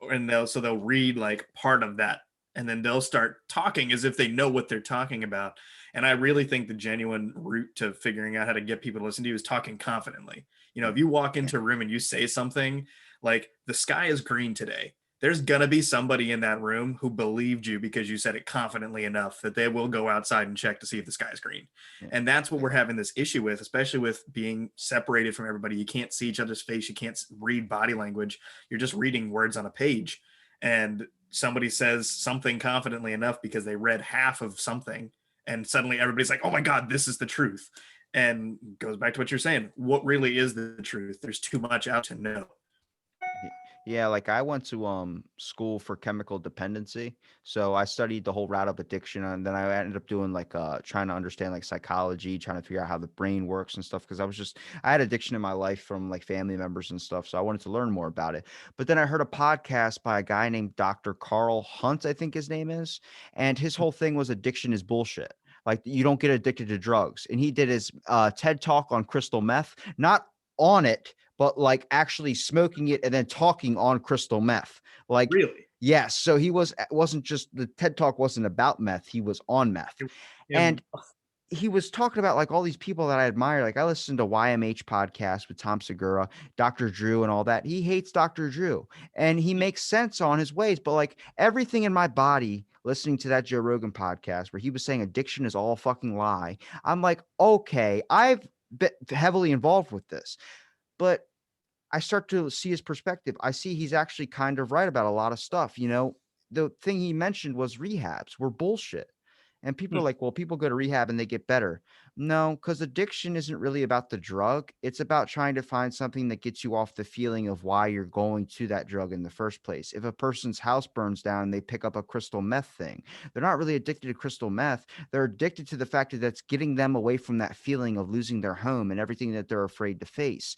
and they'll read like part of that, and then they'll start talking as if they know what they're talking about. And I really think the genuine route to figuring out how to get people to listen to you is talking confidently. If you walk into a room and you say something like "the sky is green today," there's gonna be somebody in that room who believed you because you said it confidently enough that they will go outside and check to see if the sky is green. Yeah. And that's what we're having this issue with, especially with being separated from everybody. You can't see each other's face. You can't read body language. You're just reading words on a page. And somebody says something confidently enough because they read half of something. And suddenly everybody's like, oh my God, this is the truth. And goes back to what you're saying. What really is the truth? There's too much out to know. Yeah, like I went to school for chemical dependency. So I studied the whole route of addiction and then I ended up doing like trying to understand like psychology, trying to figure out how the brain works and stuff because I had addiction in my life from like family members and stuff. So I wanted to learn more about it. But then I heard a podcast by a guy named Dr. Carl Hunt, I think his name is, and his whole thing was addiction is bullshit. Like you don't get addicted to drugs. And he did his TED talk on crystal meth, not on it, but like actually smoking it and then talking on crystal meth. Like, Really? yes. So wasn't just the TED talk wasn't about meth. He was on meth. Him. And he was talking about like all these people that I admire. Like I listened to YMH podcast with Tom Segura, Dr. Drew and all that. He hates Dr. Drew and he makes sense on his ways, but like everything in my body listening to that Joe Rogan podcast where he was saying addiction is all a fucking lie. I'm like, okay, I've been heavily involved with this, but I start to see his perspective. I see he's actually kind of right about a lot of stuff. The thing he mentioned was rehabs were bullshit. And people Hmm. are like, well, people go to rehab and they get better. No, because addiction isn't really about the drug. It's about trying to find something that gets you off the feeling of why you're going to that drug in the first place. If a person's house burns down and they pick up a crystal meth thing, they're not really addicted to crystal meth. They're addicted to the fact that that's getting them away from that feeling of losing their home and everything that they're afraid to face.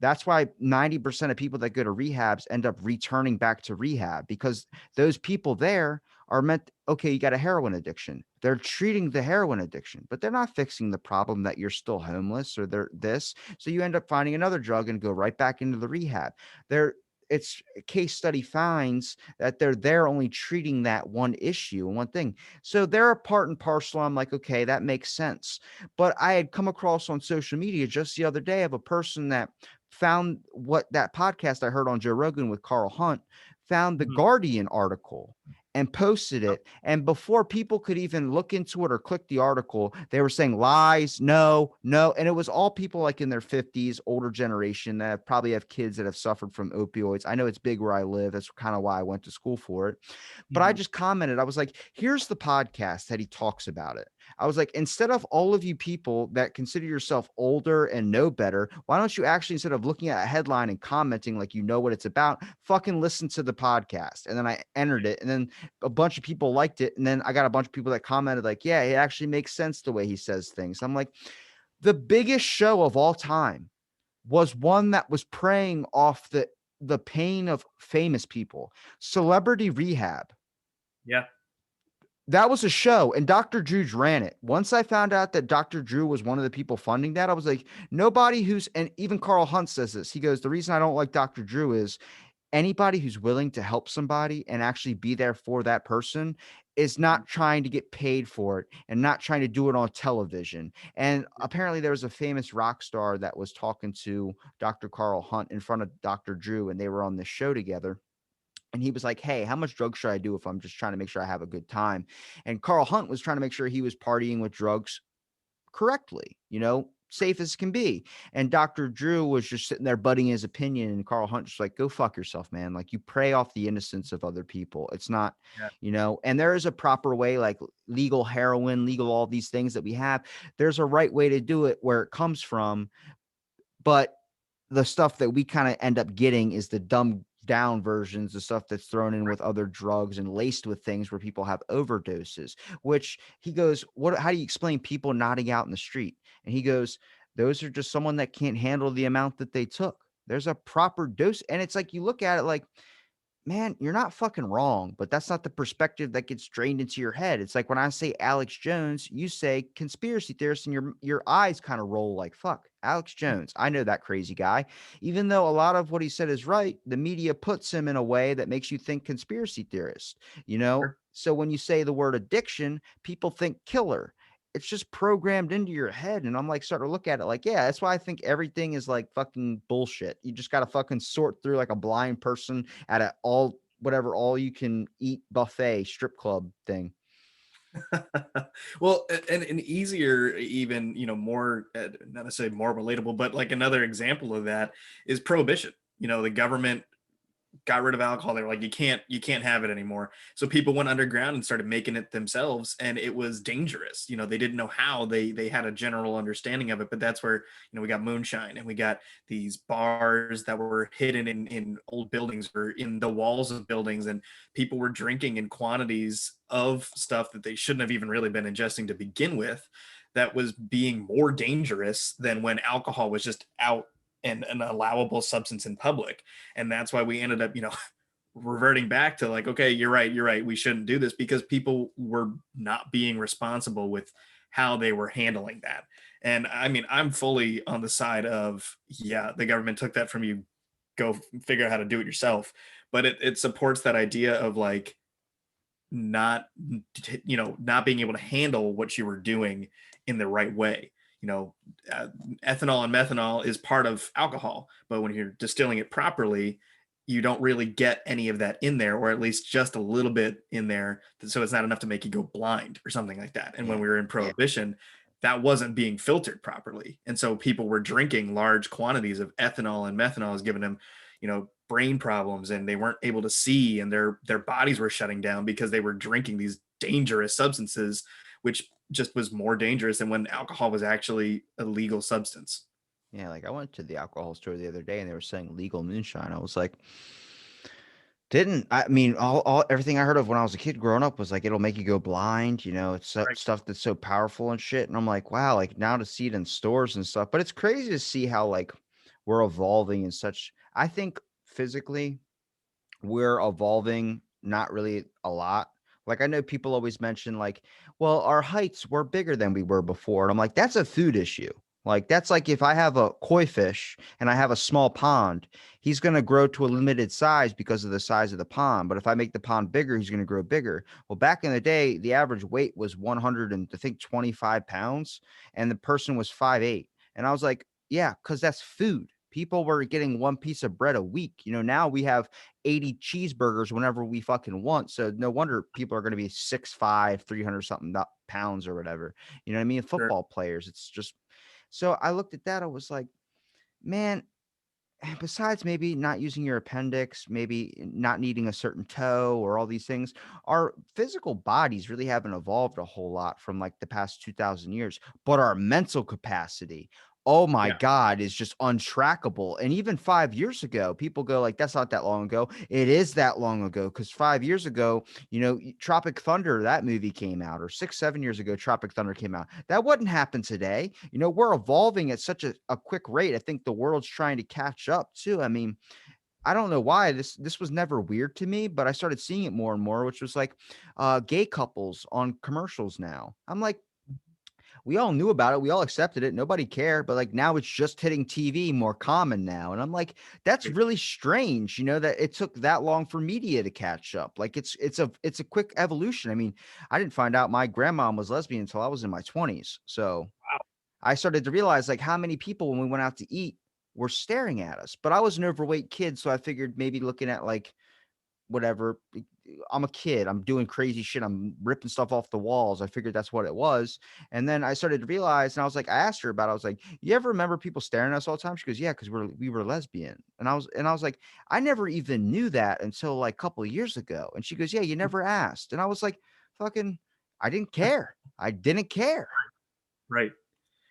That's why 90% of people that go to rehabs end up returning back to rehab, because those people there are meant, okay, you got a heroin addiction. They're treating the heroin addiction, but they're not fixing the problem that you're still homeless or they're this. So you end up finding another drug and go right back into the rehab. They're it's case study finds that they're there only treating that one issue and one thing. So they're a part and parcel. I'm like, okay, that makes sense. But I had come across on social media just the other day of a person that found what that podcast I heard on Joe Rogan with Carl Hunt, found the Mhm. Guardian article and posted Yep. it. And before people could even look into it or click the article, they were saying lies, no, no. And it was all people like in their 50s, older generation that probably have kids that have suffered from opioids. I know it's big where I live. That's kind of why I went to school for it. But I Mhm. just commented, I was like, here's the podcast that he talks about it. I was like, instead of all of you people that consider yourself older and know better, why don't you actually, instead of looking at a headline and commenting like you know what it's about, fucking listen to the podcast? And then I entered it, and then a bunch of people liked it. And then I got a bunch of people that commented, like, yeah, it actually makes sense the way he says things. I'm like, the biggest show of all time was one that was preying off the pain of famous people. Celebrity Rehab, Yeah. that was a show, and Dr. Drew ran it. Once I found out that Dr. Drew was one of the people funding that, I was like, nobody who's, and even Carl Hunt says this. He goes, the reason I don't like Dr. Drew is anybody who's willing to help somebody and actually be there for that person is Mhm. not trying to get paid for it and not trying to do it on television. And apparently there was a famous rock star that was talking to Dr. Carl Hunt in front of Dr. Drew, and they were on this show together. And he was like, hey, how much drugs should I do if I'm just trying to make sure I have a good time? And Carl Hunt was trying to make sure he was partying with drugs correctly, safe as can be. And Dr. Drew was just sitting there butting his opinion. And Carl Hunt just like, go fuck yourself, man. Like, you prey off the innocence of other people. It's not, Yeah. and there is a proper way, like legal heroin, legal, all these things that we have. There's a right way to do it where it comes from. But the stuff that we kind of end up getting is the dumbed down versions, the stuff that's thrown in with other drugs and laced with things where people have overdoses, which he goes, how do you explain people nodding out in the street? And he goes, those are just someone that can't handle the amount that they took. There's a proper dose. And it's like, you look at it like, man, you're not fucking wrong, but that's not the perspective that gets drained into your head. It's like when I say Alex Jones, you say conspiracy theorist, and your eyes kind of roll like, fuck, Alex Jones. I know that crazy guy. Even though a lot of what he said is right, the media puts him in a way that makes you think conspiracy theorist, you know? Sure. So when you say the word addiction, people think killer. It's just programmed into your head. And I'm like, starting to look at it like, yeah, that's why I think everything is like fucking bullshit. You just got to fucking sort through like a blind person at a all you can eat buffet strip club thing. Well, and an easier, even, more, not necessarily more relatable, but like another example of that is prohibition. The government got rid of alcohol. They were like, you can't have it anymore. So people went underground and started making it themselves, and it was dangerous. They didn't know how. They had a general understanding of it, but that's where we got moonshine, and we got these bars that were hidden in old buildings or in the walls of buildings, and people were drinking in quantities of stuff that they shouldn't have even really been ingesting to begin with. That was being more dangerous than when alcohol was just out and an allowable substance in public. And that's why we ended up, reverting back to like, okay, you're right, we shouldn't do this, because people were not being responsible with how they were handling that. And I mean, I'm fully on the side of, yeah, the government took that from you, go figure out how to do it yourself. But it supports that idea of like, not not being able to handle what you were doing in the right way. you know Ethanol and methanol is part of alcohol, but when you're distilling it properly, you don't really get any of that in there, or at least just a little bit in there, so it's not enough to make you go blind or something like that. And when Yeah. we were in Yeah. prohibition, that wasn't being filtered properly, and so people were drinking large quantities of ethanol, and methanol is giving them brain problems, and they weren't able to see, and their bodies were shutting down because they were drinking these dangerous substances which just was more dangerous than when alcohol was actually a legal substance. Yeah, like I went to the alcohol store the other day and they were saying legal moonshine. I was like, didn't I mean all everything I heard of when I was a kid growing up was like it'll make you go blind, it's Right. stuff that's so powerful and shit. And I'm like, wow, like now to see it in stores and stuff. But it's crazy to see how like we're evolving in such I think physically we're evolving not really a lot. Like I know people always mention like, well, our heights were bigger than we were before. And I'm like, that's a food issue. Like that's like if I have a koi fish and I have a small pond, he's going to grow to a limited size because of the size of the pond. But if I make the pond bigger, he's going to grow bigger. Well, back in the day, the average weight was 100 and I think 25 pounds, and the person was 5'8". And I was like, yeah, because that's food. People were getting one piece of bread a week. Now we have 80 cheeseburgers whenever we fucking want. So no wonder people are going to be 6'5", 300 something pounds or whatever. You know what I mean? Sure. Football players. It's just so I looked at that. I was like, man, besides maybe not using your appendix, maybe not needing a certain toe or all these things, our physical bodies really haven't evolved a whole lot from like the past 2000 years, but our mental capacity, oh my Yeah. God, is just untrackable. And even 5 years ago, people go like, that's not that long ago. It is that long ago. Cause 5 years ago, Tropic Thunder, that movie came out, or 6, 7 years ago, Tropic Thunder came out. That wouldn't happen today. We're evolving at such a quick rate. I think the world's trying to catch up too. I mean, I don't know why this was never weird to me, but I started seeing it more and more, which was like gay couples on commercials now. I'm like, we all knew about it. We all accepted it. Nobody cared. But like now it's just hitting TV more common now. And I'm like, that's Right. really strange, that it took that long for media to catch up. Like it's a quick evolution. I mean, I didn't find out my grandma was lesbian until I was in my 20s. So Wow. I started to realize like how many people when we went out to eat were staring at us. But I was an overweight kid, so I figured maybe looking at like whatever. I'm a kid. I'm doing crazy shit. I'm ripping stuff off the walls. I figured that's what it was. And then I started to realize, and I was like, I asked her about it. I was like, you ever remember people staring at us all the time? She goes, yeah, because we were lesbian. And I was like, I never even knew that until like a couple of years ago. And she goes, yeah, you never asked. And I was like, fucking, I didn't care. I didn't care. Right.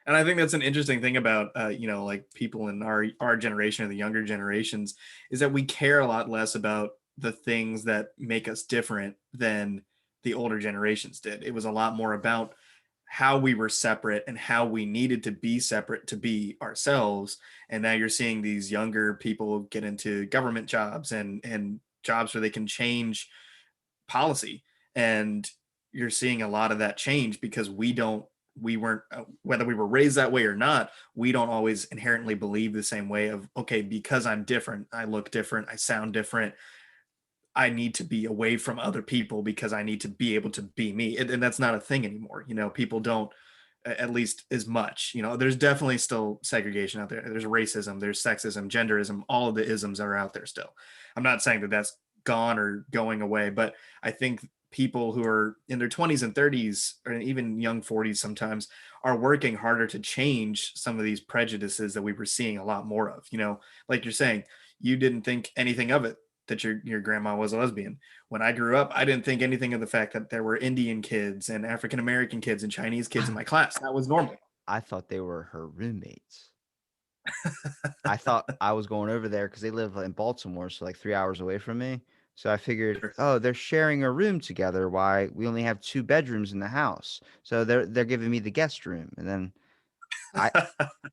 And I think that's an interesting thing about like people in our generation or the younger generations is that we care a lot less about the things that make us different than the older generations did. It was a lot more about how we were separate and how we needed to be separate to be ourselves. And now you're seeing these younger people get into government jobs and jobs where they can change policy, and you're seeing a lot of that change because we weren't whether we were raised that way or not, we don't always inherently believe the same way of, okay, because I'm different, I look different, I sound different, I need to be away from other people because I need to be able to be me. And that's not a thing anymore. People don't, at least as much. There's definitely still segregation out there. There's racism, there's sexism, genderism, all of the isms are out there still. I'm not saying that that's gone or going away, but I think people who are in their 20s and 30s or even young 40s sometimes are working harder to change some of these prejudices that we were seeing a lot more of. Like you're saying, you didn't think anything of it that your grandma was a lesbian. When I grew up, I didn't think anything of the fact that there were Indian kids and African American kids and Chinese kids in my class. That was normal. I thought they were her roommates. I thought I was going over there because they live in Baltimore, so like 3 hours away from me. So I figured, Sure. oh, they're sharing a room together. Why we only have 2 bedrooms in the house. So they're giving me the guest room. And then I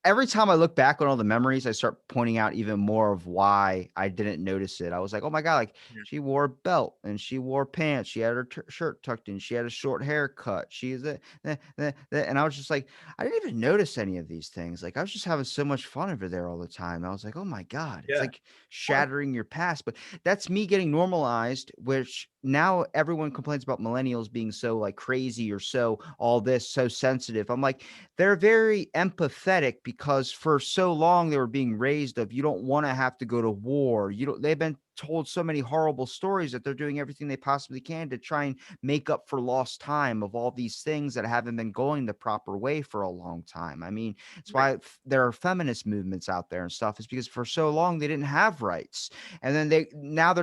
every time I look back on all the memories, I start pointing out even more of why I didn't notice it. I was like, "Oh my God, like Yeah. she wore a belt and she wore pants. She had her shirt tucked in. She had a short haircut. She is a," and I was just like, I didn't even notice any of these things. Like I was just having so much fun over there all the time. I was like, "Oh my God, it's Yeah. like shattering your past." But that's me getting normalized, which now everyone complains about millennials being so like crazy or so all this so sensitive. I'm like, they're very empathetic because for so long they were being raised of you don't want to have to go to war. You don't they've been told so many horrible stories that they're doing everything they possibly can to try and make up for lost time of all these things that haven't been going the proper way for a long time. I mean, it's Right. why there are feminist movements out there and stuff is because for so long they didn't have rights. And then they're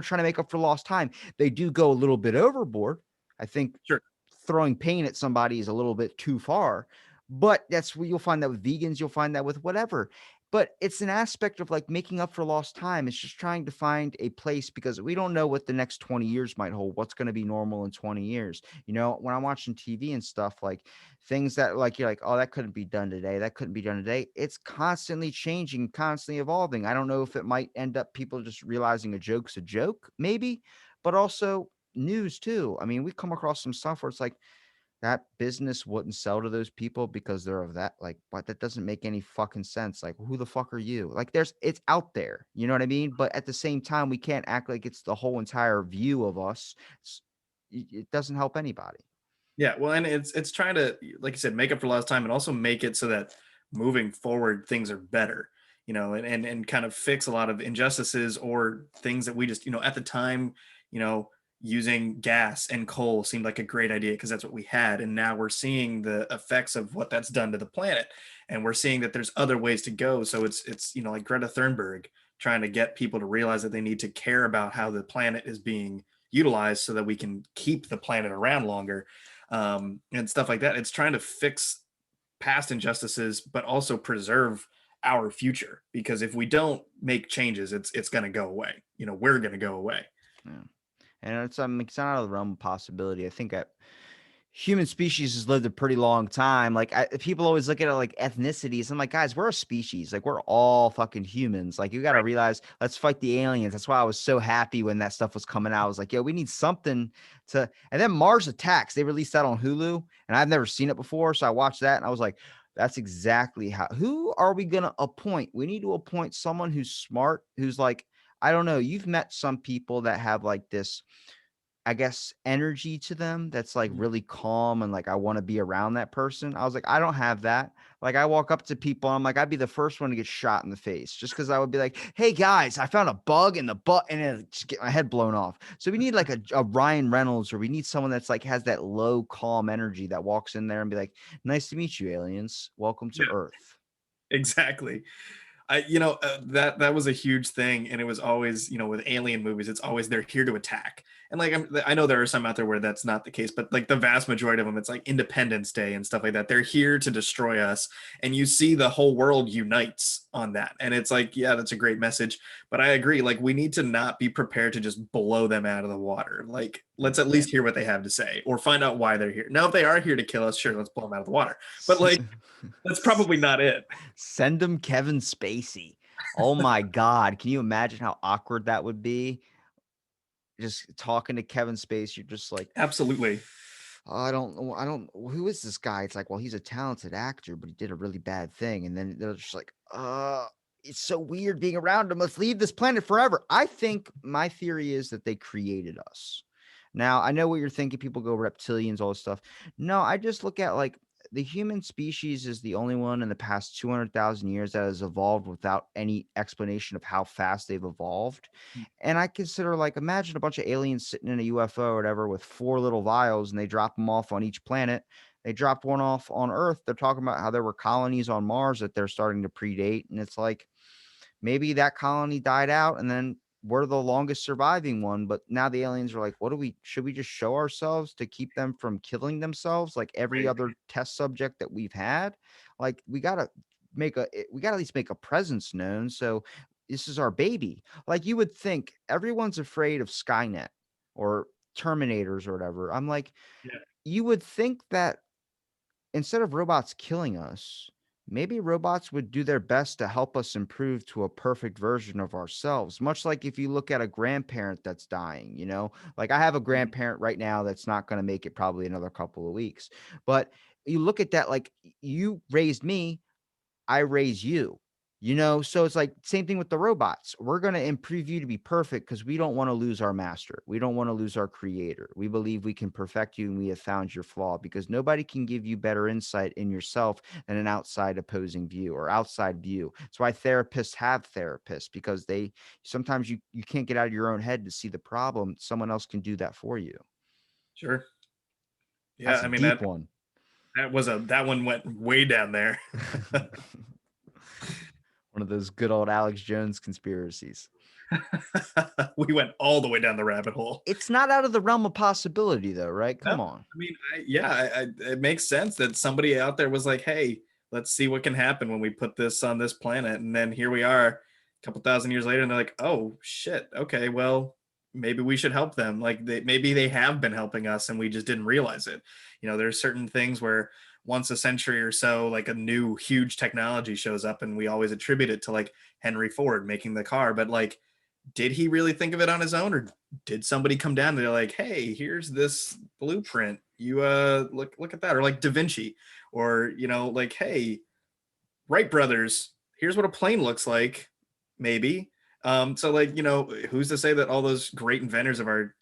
trying to make up for lost time. They do go a little bit overboard. I think Sure. throwing pain at somebody is a little bit too far. But that's where you'll find that with vegans, you'll find that with whatever. But it's an aspect of like making up for lost time. It's just trying to find a place because we don't know what the next 20 years might hold. What's going to be normal in 20 years? You know, when I'm watching TV and stuff, like things that like you're like, oh, that couldn't be done today. That couldn't be done today. It's constantly changing, constantly evolving. I don't know if it might end up people just realizing a joke's a joke, maybe, but also news too. I mean, we come across some stuff where it's like, that business wouldn't sell to those people because they're of that like, but that doesn't make any fucking sense. Like, who the fuck are you? Like, it's out there, you know what I mean? But at the same time, we can't act like it's the whole entire view of us. It doesn't help anybody. Yeah, well, and it's trying to, like you said, make up for lost time, and also make it so that moving forward things are better, and kind of fix a lot of injustices or things that we just, at the time, you know, using gas and coal seemed like a great idea because that's what we had, and now we're seeing the effects of what that's done to the planet, and we're seeing that there's other ways to go. So it's like Greta Thunberg trying to get people to realize that they need to care about how the planet is being utilized so that we can keep the planet around longer, and stuff like that. It's trying to fix past injustices, but also preserve our future. Because if we don't make changes, it's going to go away. We're going to go away. Yeah. And it's not out of the realm of possibility. I think that human species has lived a pretty long time. Like people always look at it like ethnicities. I'm like, guys, we're a species. Like we're all fucking humans. Like you got to Right. realize, let's fight the aliens. That's why I was so happy when that stuff was coming out. I was like, yo, we need something to. And then Mars Attacks. They released that on Hulu, and I've never seen it before, so I watched that, and I was like, that's exactly how. Who are we gonna appoint? We need to appoint someone who's smart, who's like, I don't know. You've met some people that have like this, I guess, energy to them that's like Mhm. really calm and like I want to be around that person. I was like, I don't have that. Like I walk up to people, I'm like, I'd be the first one to get shot in the face just because I would be like, hey guys, I found a bug in the butt and it just get my head blown off. So we need like a Ryan Reynolds, or we need someone that's like has that low, calm energy that walks in there and be like, nice to meet you, aliens. Welcome to Yeah, Earth. exactly. That was a huge thing, and it was always, with alien movies, it's always they're here to attack. And like I know there are some out there where that's not the case, but like the vast majority of them, it's like Independence Day and stuff like that. They're here to destroy us, and you see the whole world unites on that, and it's like, yeah, that's a great message. But I agree, like we need to not be prepared to just blow them out of the water. Like let's at least hear what they have to say, or find out why they're here. Now, if they are here to kill us, sure, let's blow them out of the water. But like that's probably not it. Send him Kevin Spacey. Oh my God. Can you imagine how awkward that would be? Just talking to Kevin Spacey, you're just like, Absolutely. "Oh, I don't, who is this guy?" It's like, well, he's a talented actor, but he did a really bad thing. And then they're just like, it's so weird being around him. Let's leave this planet forever. I think my theory is that they created us. Now, I know what you're thinking. People go reptilians, all this stuff. No, I just look at like the human species is the only one in the past 200,000 years that has evolved without any explanation of how fast they've evolved. And I consider like, imagine a bunch of aliens sitting in a UFO or whatever with four little vials and they drop them off on each planet. They dropped one off on Earth. They're talking about how there were colonies on Mars that they're starting to predate. And it's like, maybe that colony died out and then we're the longest surviving one. But now the aliens are like, what do we, should we just show ourselves to keep them from killing themselves like every Right. other test subject that we've had? Like, we got to at least make a presence known. So this is our baby. Like, you would think everyone's afraid of Skynet or Terminators or whatever. I'm like, Yeah. you would think that instead of robots killing us, maybe robots would do their best to help us improve to a perfect version of ourselves. Much like if you look at a grandparent that's dying, you know, like I have a Mhm. grandparent right now that's not going to make it probably another couple of weeks. But you look at that, like you raised me, I raise you. You know, so it's like same thing with the robots. We're going to improve you to be perfect because we don't want to lose our master. We don't want to lose our creator. We believe we can perfect you and we have found your flaw because nobody can give you better insight in yourself than an outside opposing view or outside view. That's why therapists have therapists because they sometimes you can't get out of your own head to see the problem. Someone else can do that for you. Sure. Yeah, That's a I mean deep one. that one went way down there. One of those good old Alex Jones conspiracies. We went all the way down the rabbit hole. It's not out of the realm of possibility, though, right? No, Come on. I mean, it makes sense that somebody out there was like, "Hey, let's see what can happen when we put this on this planet." And then here we are, a couple thousand years later, and they're like, "Oh shit, okay, well, maybe we should help them. Like, maybe they have been helping us, and we just didn't realize it." There's certain things where once a century or so, like a new huge technology shows up, and we always attribute it to like Henry Ford making the car, but like did he really think of it on his own, or did somebody come down and they're like, hey, here's this blueprint, you look at that, or like Da Vinci, or like, hey, Wright brothers, here's what a plane looks like, maybe. So like, who's to say that all those great inventors of our,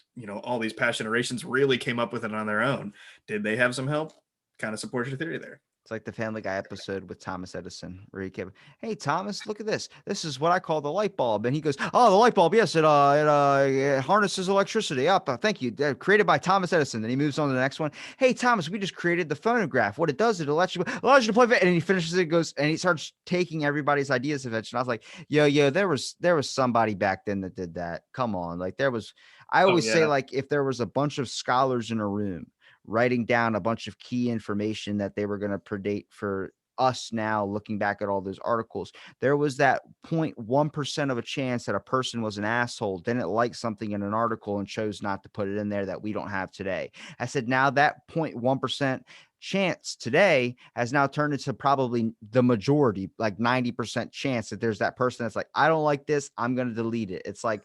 all these past generations really came up with it on their own? Did they have some help? Kind of supports your theory there. It's like the Family Guy episode with Thomas Edison, where he kept, "Hey Thomas, look at this. This is what I call the light bulb." And he goes, "Oh, the light bulb. Yes, it harnesses electricity. Up, thank you. Created by Thomas Edison." Then he moves on to the next one. "Hey Thomas, we just created the phonograph. What it does, it allows you to play." And he finishes it, goes, and he starts taking everybody's ideas of it. And I was like, "Yo, there was somebody back then that did that. Come on, like there was." I Oh always say, yeah. like, if there was a bunch of scholars in a room writing down a bunch of key information that they were going to predate for us now looking back at all those articles, there was that 0.1% of a chance that a person was an asshole, didn't like something in an article and chose not to put it in there that we don't have today. I said, now that 0.1% chance today has now turned into probably the majority, like 90% chance that there's that person that's like, I don't like this, I'm going to delete it. It's like,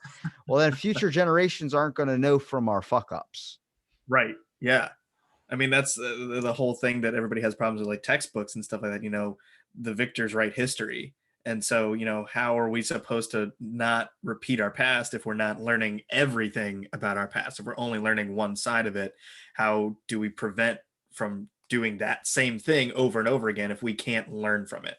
well, then future generations aren't going to know from our fuck ups. Right. Yeah. I mean, that's the whole thing that everybody has problems with, like textbooks and stuff like that. The victors write history. And so, how are we supposed to not repeat our past if we're not learning everything about our past? If we're only learning one side of it, how do we prevent from doing that same thing over and over again if we can't learn from it?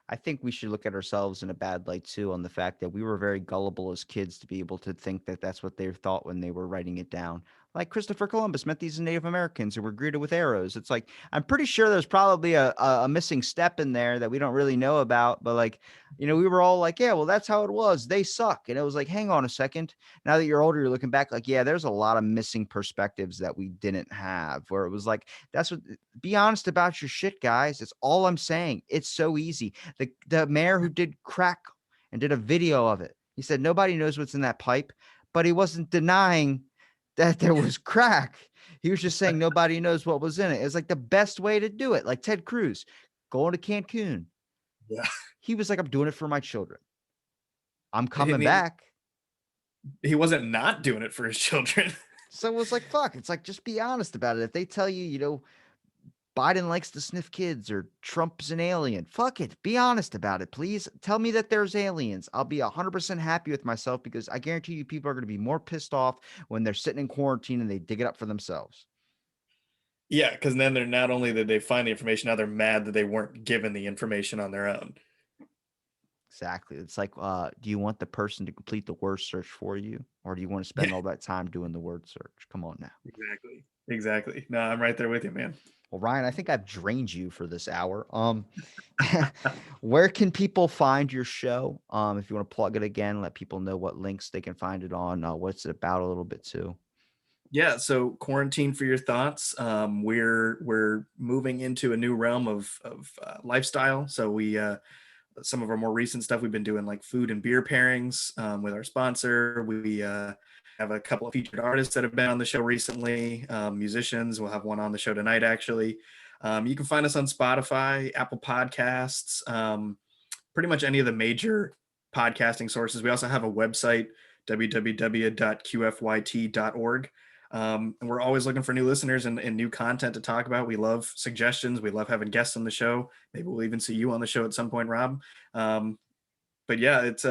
I think we should look at ourselves in a bad light too, on the fact that we were very gullible as kids to be able to think that that's what they thought when they were writing it down. Like Christopher Columbus met these Native Americans and were greeted with arrows. It's like, I'm pretty sure there's probably a missing step in there that we don't really know about. But like, we were all like, yeah, well, that's how it was. They suck. And it was like, hang on a second. Now that you're older, you're looking back like, yeah, there's a lot of missing perspectives that we didn't have, where it was like, that's what, be honest about your shit, guys. It's all I'm saying. It's so easy. The mayor who did crack and did a video of it, he said nobody knows what's in that pipe, but he wasn't denying that there was crack. He was just saying nobody knows what was in it. It's like the best way to do it. Like Ted Cruz going to Cancun. Yeah. He was like, I'm doing it for my children. I'm coming And he, back. he wasn't not doing it for his children. So it was like, fuck. It's like, just be honest about it. If they tell you, Biden likes to sniff kids or Trump's an alien, fuck it. Be honest about it, please. Tell me that there's aliens. I'll be 100% happy with myself, because I guarantee you people are going to be more pissed off when they're sitting in quarantine and they dig it up for themselves. Yeah, because then they're not only did they find the information, now they're mad that they weren't given the information on their own. Exactly. It's like, do you want the person to complete the word search for you, or do you want to Yeah, spend all that time doing the word search? Come on now. exactly. Exactly. No, I'm right there with you, man. Well, Ryan, I think I've drained you for this hour. Where can people find your show? If you want to plug it again, let people know what links they can find it on. What's it about a little bit too. Yeah, so quarantine for your thoughts. We're moving into a new realm of lifestyle. So we some of our more recent stuff we've been doing like food and beer pairings with our sponsor. We have a couple of featured artists that have been on the show recently. Musicians. We'll have one on the show tonight actually. You can find us on Spotify, Apple Podcasts, pretty much any of the major podcasting sources. We also have a website, www.qfyt.org. And we're always looking for new listeners and new content to talk about. We love suggestions. We love having guests on the show. Maybe we'll even see you on the show at some point, Rob. But yeah, it's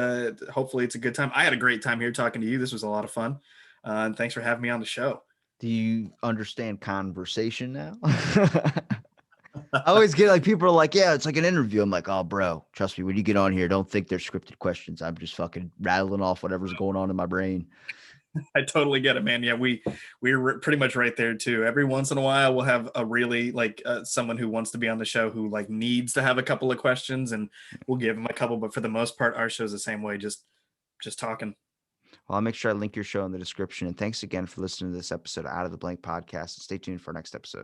hopefully it's a good time. I had a great time here talking to you. This was a lot of fun. And thanks for having me on the show. Do you understand conversation now? I always get like, people are like, yeah, it's like an interview. I'm like, oh, bro, trust me, when you get on here, don't think they're scripted questions. I'm just fucking rattling off whatever's going on in my brain. I totally get it, man. Yeah, we're pretty much right there too. Every once in a while, we'll have a really like someone who wants to be on the show who like needs to have a couple of questions, and we'll give them a couple. But for the most part, our show's the same way, just talking. Well, I'll make sure I link your show in the description. And thanks again for listening to this episode of Out of the Blank podcast. And stay tuned for our next episode.